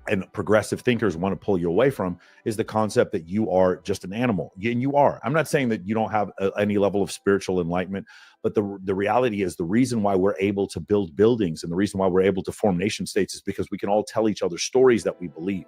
and progressive thinkers want to pull you away from, is the concept that you are just an animal. And you are. I'm not saying that you don't have any level of spiritual enlightenment, but the reality is the reason why we're able to build buildings and the reason why we're able to form nation states is because we can all tell each other stories that we believe.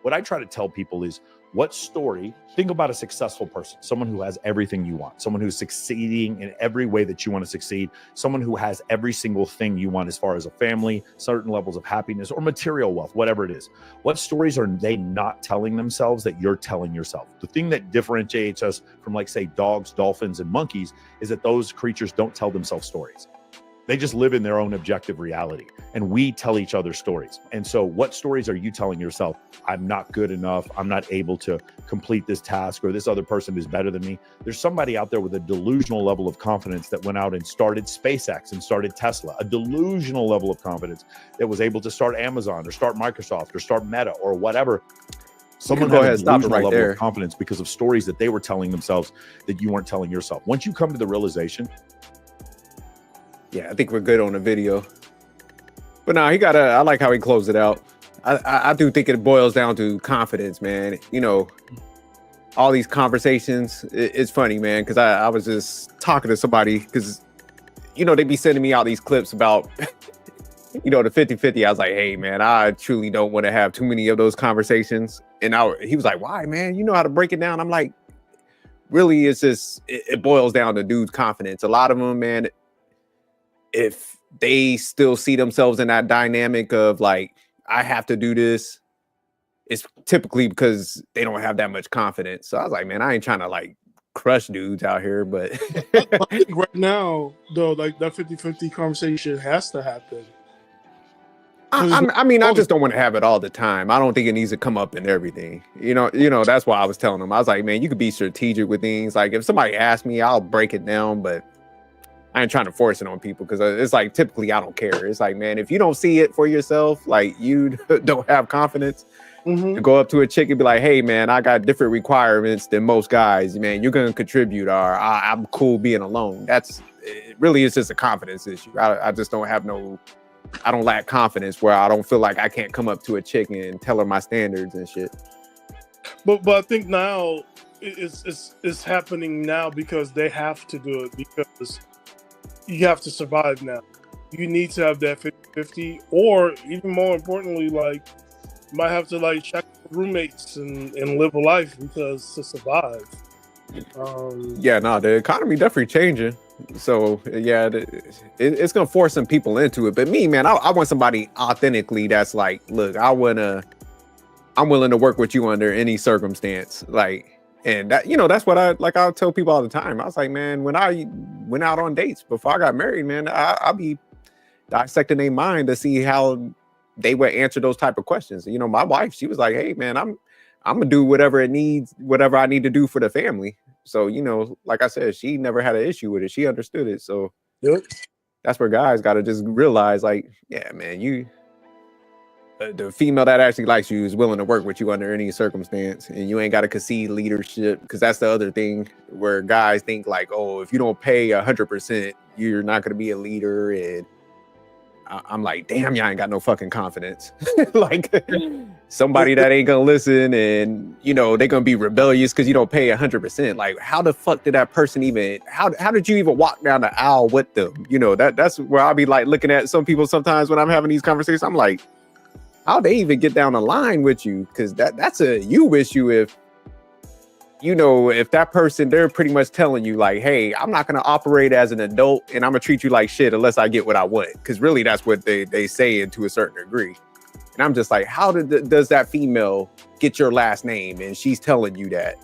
What I try to tell people is, what story, think about a successful person, someone who has everything you want, someone who's succeeding in every way that you want to succeed, someone who has every single thing you want as far as a family, certain levels of happiness or material wealth, whatever it is. What stories are they not telling themselves that you're telling yourself? The thing that differentiates us from, like, say, dogs, dolphins, and monkeys is that those creatures don't tell themselves stories. They just live in their own objective reality, and we tell each other stories. And so what stories are you telling yourself? I'm not good enough. I'm not able to complete this task, or this other person is better than me. There's somebody out there with a delusional level of confidence that went out and started SpaceX and started Tesla, a delusional level of confidence that was able to start Amazon or start Microsoft or start Meta or whatever. Someone had a delusional level of confidence because of stories that they were telling themselves that you weren't telling yourself. Once you come to the realization, yeah, I think we're good on the video. But no, I like how he closed it out. I do think it boils down to confidence, man. You know, all these conversations, it's funny, man, because I was just talking to somebody because, you know, they be sending me out these clips about, you know, the 50-50. I was like, hey, man, I truly don't want to have too many of those conversations. And he was like, why, man? You know how to break it down? I'm like, really, it's just, it boils down to dude's confidence. A lot of them, man, if they still see themselves in that dynamic of like, I have to do this, it's typically because they don't have that much confidence. So I was like, man, I ain't trying to like crush dudes out here, but I think right now, though, like that 50-50 conversation has to happen. I mean, I just don't want to have it all the time. I don't think it needs to come up in everything. You know, that's why I was telling them. I was like, man, you could be strategic with things. Like if somebody asks me, I'll break it down, but I ain't trying to force it on people because it's like typically I don't care. It's like, man, if you don't see it for yourself, like you don't have confidence to go up to a chick and be like, hey, man, I got different requirements than most guys. Man, you're going to contribute, or I'm cool being alone. It really is just a confidence issue. I just don't have I don't lack confidence where I don't feel like I can't come up to a chick and tell her my standards and shit. But I think now it's happening now because they have to do it because you have to survive now. You need to have that 50-50, or even more importantly, like you might have to like check roommates and live a life because to survive. Yeah, no, the economy definitely changing. So yeah, it's gonna force some people into it. But me, man, I want somebody authentically that's like, look, I'm willing to work with you under any circumstance. Like, and that, that's what I'll tell people all the time. I was like, man, when I went out on dates before I got married, man, I'll be dissecting their mind to see how they would answer those type of questions. My wife, she was like, hey man, I'm gonna do whatever I need to do for the family. So, like I said, she never had an issue with it. She understood it. So Yep. that's where guys got to just realize, like, yeah, man, the female that actually likes you is willing to work with you under any circumstance, and you ain't got to concede leadership, because that's the other thing where guys think like, oh, if you don't pay 100%, you're not going to be a leader. And I'm like, damn, y'all ain't got no fucking confidence. Like somebody that ain't gonna listen, and they're gonna be rebellious because you don't pay 100%. Like, how the fuck did that person even? How did you even walk down the aisle with them? That's where I'll be like looking at some people sometimes when I'm having these conversations. I'm like, how they even get down the line with you? Because that's a you issue. If that person, they're pretty much telling you like, hey, I'm not going to operate as an adult, and I'm going to treat you like shit unless I get what I want. Because really, that's what they say to a certain degree. And I'm just like, how does that female get your last name? And she's telling you that.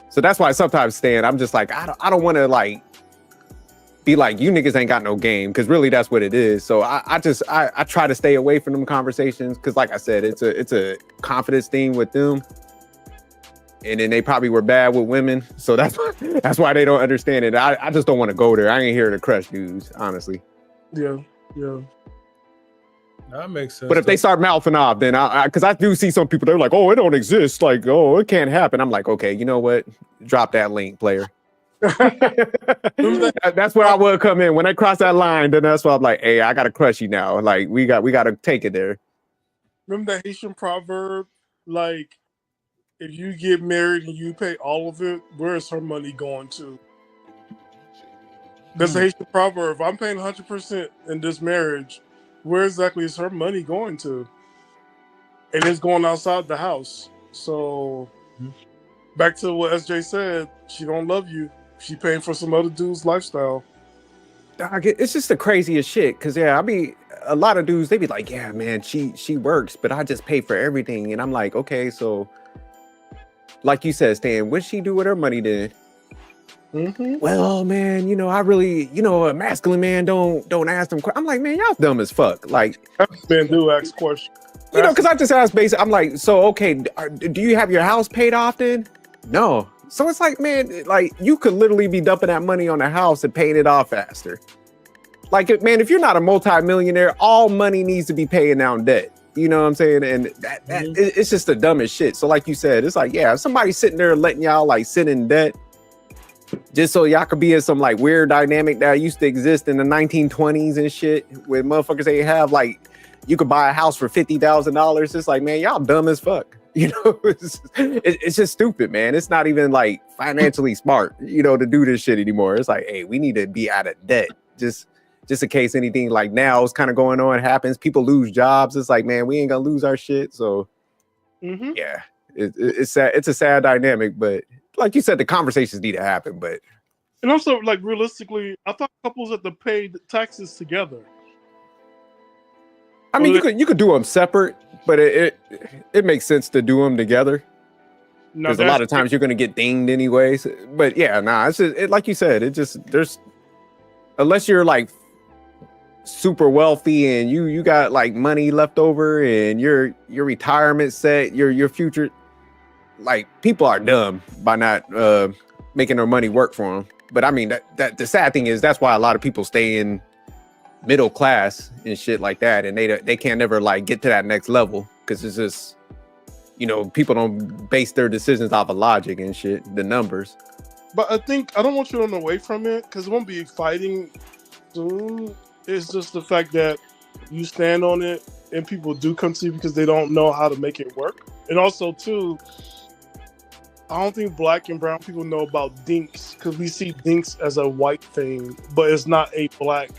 So that's why sometimes, Stan, I'm just like, I don't want to like be like, you niggas ain't got no game. Because really, that's what it is. So I try to stay away from them conversations. Because like I said, it's a confidence thing with them. And then they probably were bad with women. So that's why they don't understand it. I just don't want to go there. I ain't here to crush dudes, honestly. Yeah. That makes sense. But if they start mouthing off, then because I do see some people, they're like, oh, it don't exist. Like, oh, it can't happen. I'm like, okay, you know what? Drop that link, player. That's where I would come in. When I cross that line, then that's why I'm like, hey, I got to crush you now. Like, we got to take it there. Remember that Haitian proverb? Like, if you get married and you pay all of it, where is her money going to? That's a Haitian proverb. If I'm paying 100% in this marriage, where exactly is her money going to? And it's going outside the house. So, back to what SJ said, she don't love you. She paying for some other dude's lifestyle. It's just the craziest shit. Because, yeah, I mean, a lot of dudes, they be like, yeah, man, she works, but I just pay for everything. And I'm like, okay, so... Like you said, Stan, what'd she do with her money then? Mm-hmm. Well, man, I really, a masculine man don't ask them. I'm like, man, y'all dumb as fuck. Like, Men do ask questions. because I just asked basic. I'm like, so okay, do you have your house paid off then? No. So it's like, man, like you could literally be dumping that money on the house and paying it off faster. Like, man, if you're not a multi-millionaire, all money needs to be paying down debt. You know what I'm saying? And it's just the dumbest shit. So like you said, it's like, yeah, if somebody's sitting there letting y'all like sit in debt just so y'all could be in some like weird dynamic that used to exist in the 1920s and shit, where motherfuckers ain't have like, you could buy a house for $50,000. It's like, man, y'all dumb as fuck. It's just stupid, man. It's not even like financially smart, to do this shit anymore. It's like, hey, we need to be out of debt. Just in case anything like now is kind of going on happens, people lose jobs. It's like, man, we ain't gonna lose our shit. So yeah, it's sad. It's a sad dynamic, but like you said, the conversations need to happen. But and also, like, realistically, I thought couples had to pay the taxes together. I mean, you could do them separate, but it makes sense to do them together. Because a lot of times you're gonna get dinged anyways. But yeah, it's just like you said, there's unless you're like super wealthy and you got like money left over and your retirement set, your future, like people are dumb by not making their money work for them. But I mean that the sad thing is that's why a lot of people stay in middle class and shit like that, and they can't never like get to that next level because it's just people don't base their decisions off of logic and shit, the numbers. But I think I don't want you to run away from it because it won't be fighting soon. It's just the fact that you stand on it and people do come to you because they don't know how to make it work. And also, too, I don't think black and brown people know about dinks because we see dinks as a white thing, but it's not a black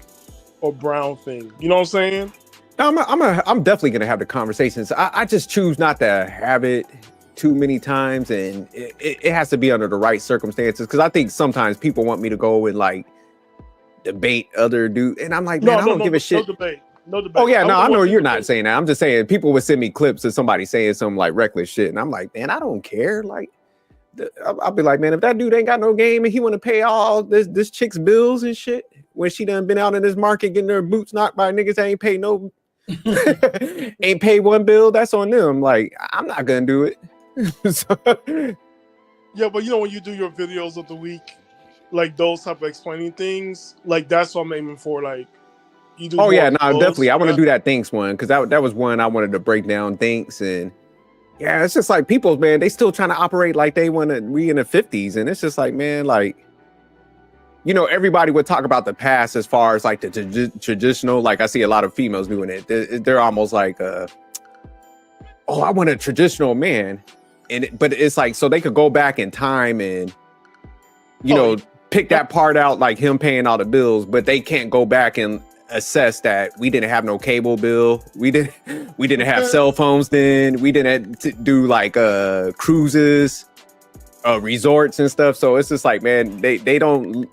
or brown thing. You know what I'm saying? I'm definitely going to have the conversations. I just choose not to have it too many times, and it has to be under the right circumstances because I think sometimes people want me to go and like debate other dude, and I'm like, man, I don't give a shit. No debate. No debate. Oh yeah, no, I know you're not debate. saying that. I'm just saying people would send me clips of somebody saying some like reckless shit, and I'm like, man, I don't care. Like, I'll be like, man, if that dude ain't got no game and he want to pay all this chick's bills and shit when she done been out in this market getting her boots knocked by niggas that ain't paid no, ain't paid one bill, that's on them. Like, I'm not gonna do it. So, yeah, but you know when you do your videos of the week, like those type of explaining things, like that's what I'm aiming for. Like, you do. Oh yeah, no, definitely. I want to do that thinks one because that was one I wanted to break down thinks, and yeah, it's just like people, man, they still trying to operate like they want to we in the 50s, and it's just like, man, like, you know, everybody would talk about the past as far as like the traditional. Like I see a lot of females doing it. They're almost like, oh, I want a traditional man, but it's like so they could go back in time and you know pick that part out, like him paying all the bills, but they can't go back and assess that we didn't have no cable bill, we didn't have cell phones then, we didn't do like cruises, resorts and stuff. So it's just like, man, they don't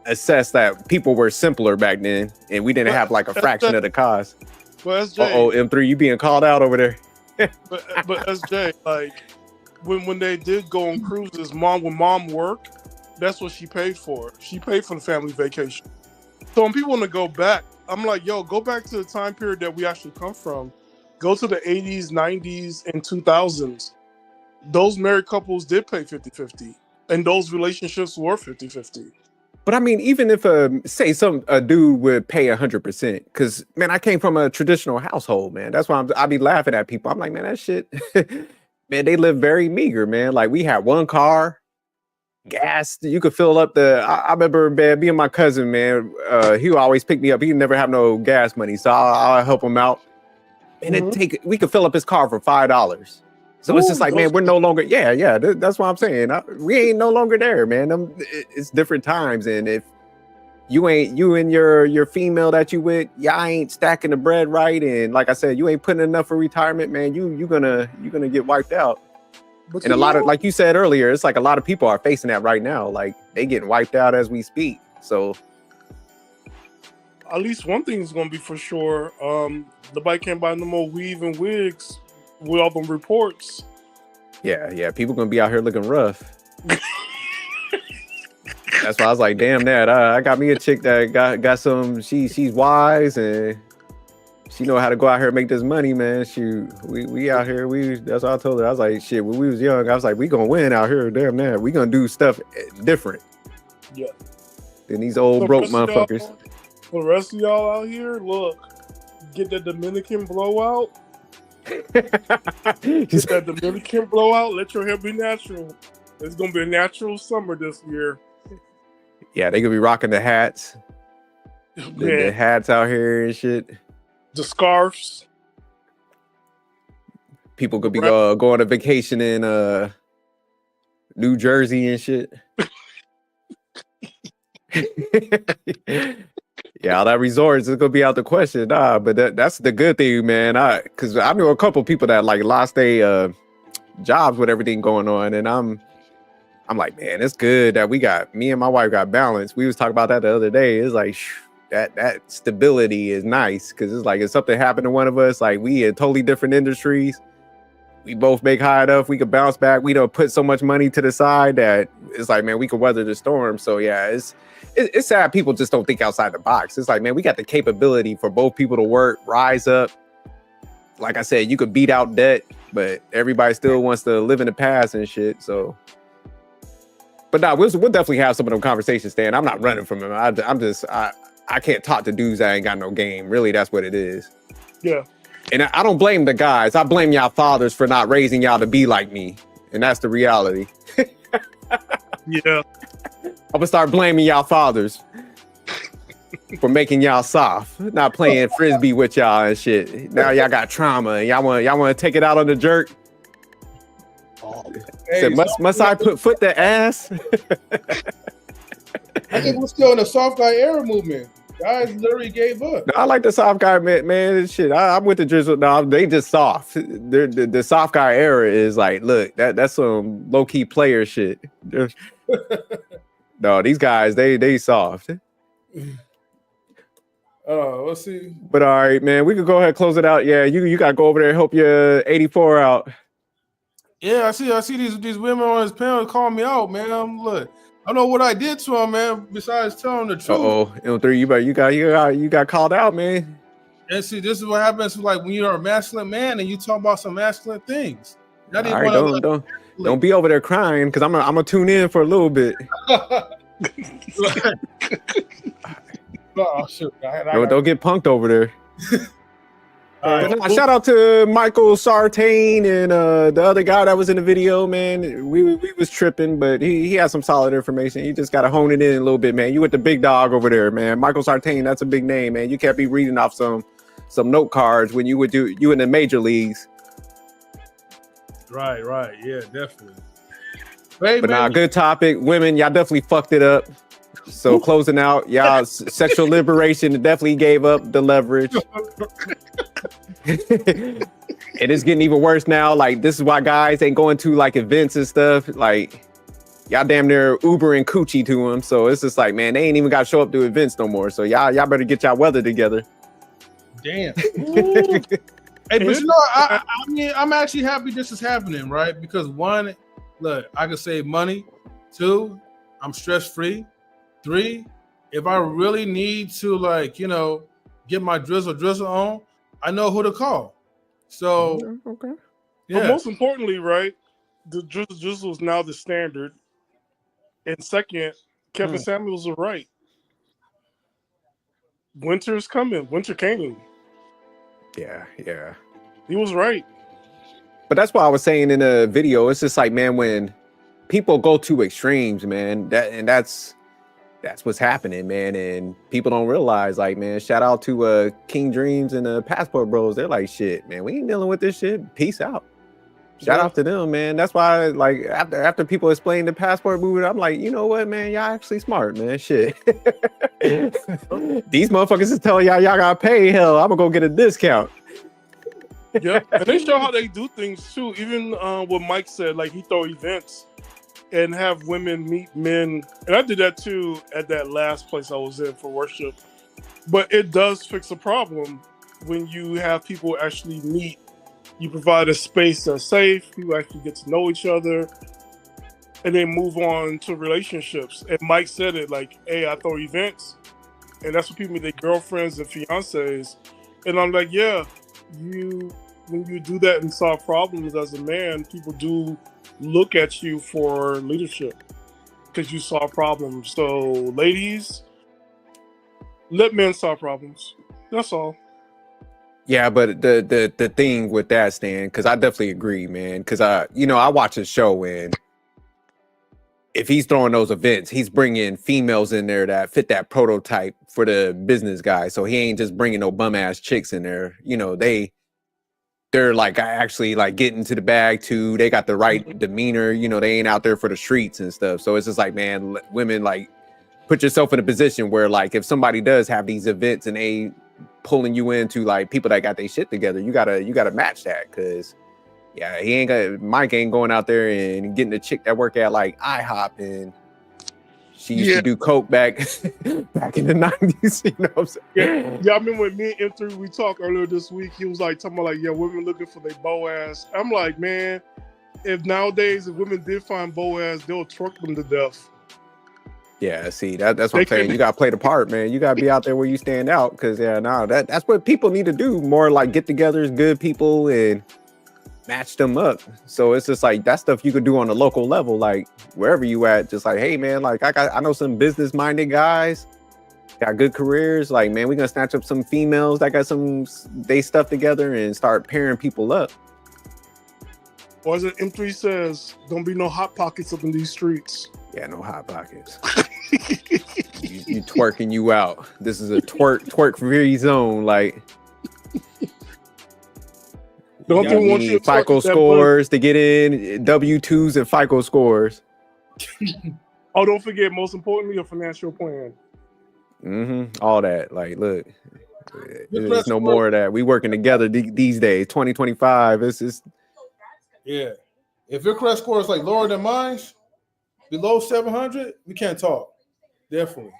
assess that people were simpler back then and we didn't have like a fraction of the cost. Well, SJ, oh M3, you being called out over there. but SJ, like when they did go on cruises, when mom worked, that's what she paid for. She paid for the family vacation. So when people want to go back, I'm like, yo, go back to the time period that we actually come from. Go to the 80s, 90s, and 2000s. Those married couples did pay 50-50. And those relationships were 50-50. But I mean, even if say a dude would pay 100%, because man, I came from a traditional household, man. That's why I be laughing at people. I'm like, man, that shit, man, they live very meager, man. Like we had one car, gas, you could fill up I remember, man, me and my cousin, man, he would always pick me up. He never have no gas money, so I'll help him out. And we could fill up his car for $5. So it's just like, man, we're no longer, that's what I'm saying. We ain't no longer there, man. It's different times. And if you and your female that you with, y'all ain't stacking the bread right. And like I said, you ain't putting enough for retirement, man, you're gonna get wiped out. But and a lot of, like you said earlier, it's like a lot of people are facing that right now. Like they getting wiped out as we speak. So at least one thing is going to be for sure. Nobody can't buy no more weave and wigs with all them reports. Yeah. People going to be out here looking rough. That's why I was like, damn that. I got me a chick that got some, she's wise and she know how to go out here and make this money, man. Shoot, we out here. That's what I told her. I was like, shit, when we was young, I was like, we gonna win out here. Damn that. We gonna do stuff different. Yeah. Than these old broke motherfuckers. For the rest of y'all out here, look, get that Dominican blowout. Get that Dominican blowout. Let your hair be natural. It's gonna be a natural summer this year. Yeah, they gonna be rocking the hats. The hats out here and shit. The scarves. People could be going to vacation in New Jersey and shit. Yeah, all that resorts is gonna be out the question. Nah, but that's the good thing, man. Because I know a couple people that like lost their jobs with everything going on, and I'm like, man, it's good that me and my wife got balance. We was talking about that the other day. It's like that stability is nice because it's like if something happened to one of us, like we in totally different industries, we both make high enough, we could bounce back. We don't put so much money to the side that it's like, man, we could weather the storm. So yeah, it's sad people just don't think outside the box. It's like, man, we got the capability for both people to work, rise up. Like I said, you could beat out debt, but everybody still wants to live in the past and shit. So, but nah, we'll definitely have some of them conversations, Stan. I'm not running from them. I can't talk to dudes that ain't got no game. Really, that's what it is. Yeah. And I don't blame the guys. I blame y'all fathers for not raising y'all to be like me. And that's the reality. Yeah. I'm gonna start blaming y'all fathers for making y'all soft, not playing frisbee with y'all and shit. Now y'all got trauma and y'all want to take it out on the jerk. Hey, Said, must I put the ass? I think we're still in the soft guy era movement. Guys literally gave up. No, I like the soft guy, man. Shit, I'm with the drizzle. No, they just soft. The soft guy era is like, look, that's some low key player shit. No, these guys, they soft. Let's see. But all right, man, we could go ahead and close it out. Yeah, you gotta go over there and help your 84 out. Yeah, I see these women on his panel calling me out, man. Look, I don't know what I did to him, man. Besides telling the truth. Uh-oh, M3, you got called out, man. And see, this is what happens like when you're a masculine man and you talk about some masculine things. Not All even right, one of don't be over there crying because I'm gonna tune in for a little bit. Oh shoot! Don't get punked over there. Right. Shout out to Michael Sartain and the other guy that was in the video, man. We was tripping, but he had some solid information. You just gotta hone it in a little bit, man. You with the big dog over there, man. Michael Sartain, that's a big name, man. You can't be reading off some note cards when you in the major leagues. Right, yeah, definitely. Hey, But man, good topic. Women, y'all definitely fucked it up. So closing out, y'all sexual liberation definitely gave up the leverage. It is getting even worse now. Like, this is why guys ain't going to like events and stuff. Like, y'all damn near Uber and coochie to them. So it's just like, man, they ain't even got to show up to events no more. So y'all better get y'all weather together. damn. Hey, but you know, I mean, I'm actually happy this is happening, right? Because one, look, I can save money. Two, I'm stress free. Three, if I really need to, like, you know, get my drizzle on, I know who to call. So, Okay. yeah. But most importantly, right, the drizzle is now the standard. And second, Kevin Samuels was right. Winter's coming. Winter came. Yeah. He was right. But that's why I was saying in the video, it's just like, man, when people go to extremes, man, that's what's happening, man. And people don't realize, like, man, shout out to King Dreams and Passport Bros. They're like, shit, man, we ain't dealing with this shit. Peace out. Shout out to them, man. That's why, like, after people explain the Passport movement, I'm like, you know what, man, y'all actually smart, man. Shit. These motherfuckers is telling y'all gotta pay. Hell, I'm gonna go get a discount. Yeah, and they show how they do things too. Even what Mike said, like he throw events and have women meet men, and I did that too at that last place I was in for worship. But it does fix a problem when you have people actually meet. You provide a space that's safe. People actually get to know each other, and then move on to relationships. And Mike said it like, "Hey, I throw events, and that's what people meet their girlfriends and fiancés." And I'm like, "Yeah, when you do that and solve problems as a man, people do look at you for leadership because you solve problems." So, ladies, let men solve problems. That's all. Yeah, but the thing with that, Stan, because I definitely agree, man. Because I watch his show, and if he's throwing those events, he's bringing females in there that fit that prototype for the business guy. So he ain't just bringing no bum ass chicks in there. You know, they're like actually like getting to the bag too. They got the right demeanor. You know, they ain't out there for the streets and stuff. So it's just like, man, women, like, put yourself in a position where, like, if somebody does have these events and they pulling you into like people that got their shit together, you gotta match that. Cause yeah, Mike ain't going out there and getting a chick that work at like IHOP and she used to do coke back in the 90s. You know what I'm saying? Yeah. I remember when me and M3 we talked earlier this week. He was like talking about like, yeah, women looking for their Boaz. I'm like, man, if nowadays if women did find Boaz, they'll twerk them to death. Yeah, see, that's what I'm saying. You gotta play the part, man. You gotta be out there where you stand out. Because that's what people need to do. More like get-togethers, good people, and match them up. So it's just like that stuff you could do on a local level, like wherever you at. Just like, hey, man, like I know some business-minded guys, got good careers. Like, man, we gonna snatch up some females that got they stuff together and start pairing people up. Or as M3 says, don't be no hot pockets up in these streets. Yeah, no hot pockets. you twerking you out. This is a twerk free zone. Like, don't you want you FICO scores to get in, W-2s and FICO scores. Oh, don't forget, most importantly, a financial plan. All that. Like, look, there's no more of that. We working together these days. 2025. It's just. Yeah. If your credit score is like lower than mine, below 700, we can't talk. Definitely.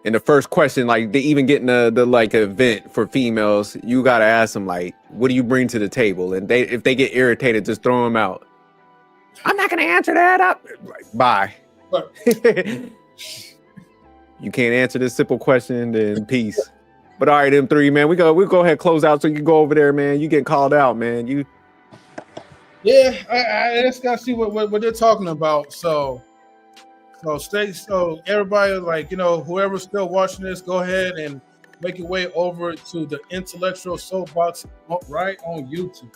And the first question, like they even getting the like event for females, you gotta ask them like, what do you bring to the table? And if they get irritated, just throw them out. I'm not gonna answer that up. Bye. You can't answer this simple question, then peace. But all right, M3, man, we'll go ahead and close out so you can go over there, man. You getting called out, man. Yeah, I just gotta see what they're talking about. So everybody, like, you know, whoever's still watching this, go ahead and make your way over to the Intellectual Soapbox right on YouTube.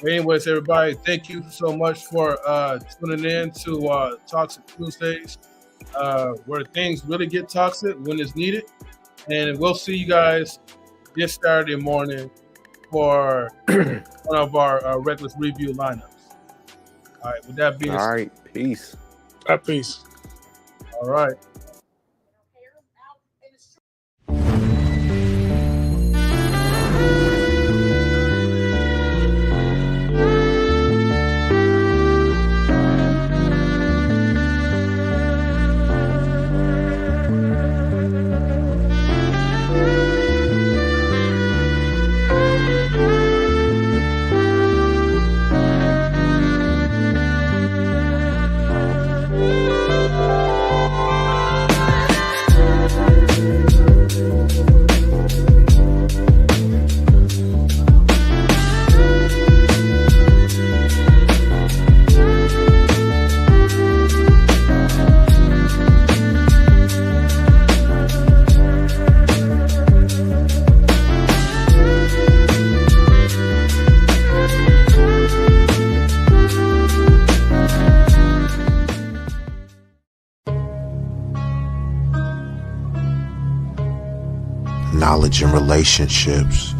Anyways, everybody, thank you so much for tuning in to Toxic Tuesdays, where things really get toxic when it's needed. And we'll see you guys this Saturday morning for one of our Reckless Review lineups. All right, with that being said. All right, peace. Peace. All right. Knowledge and relationships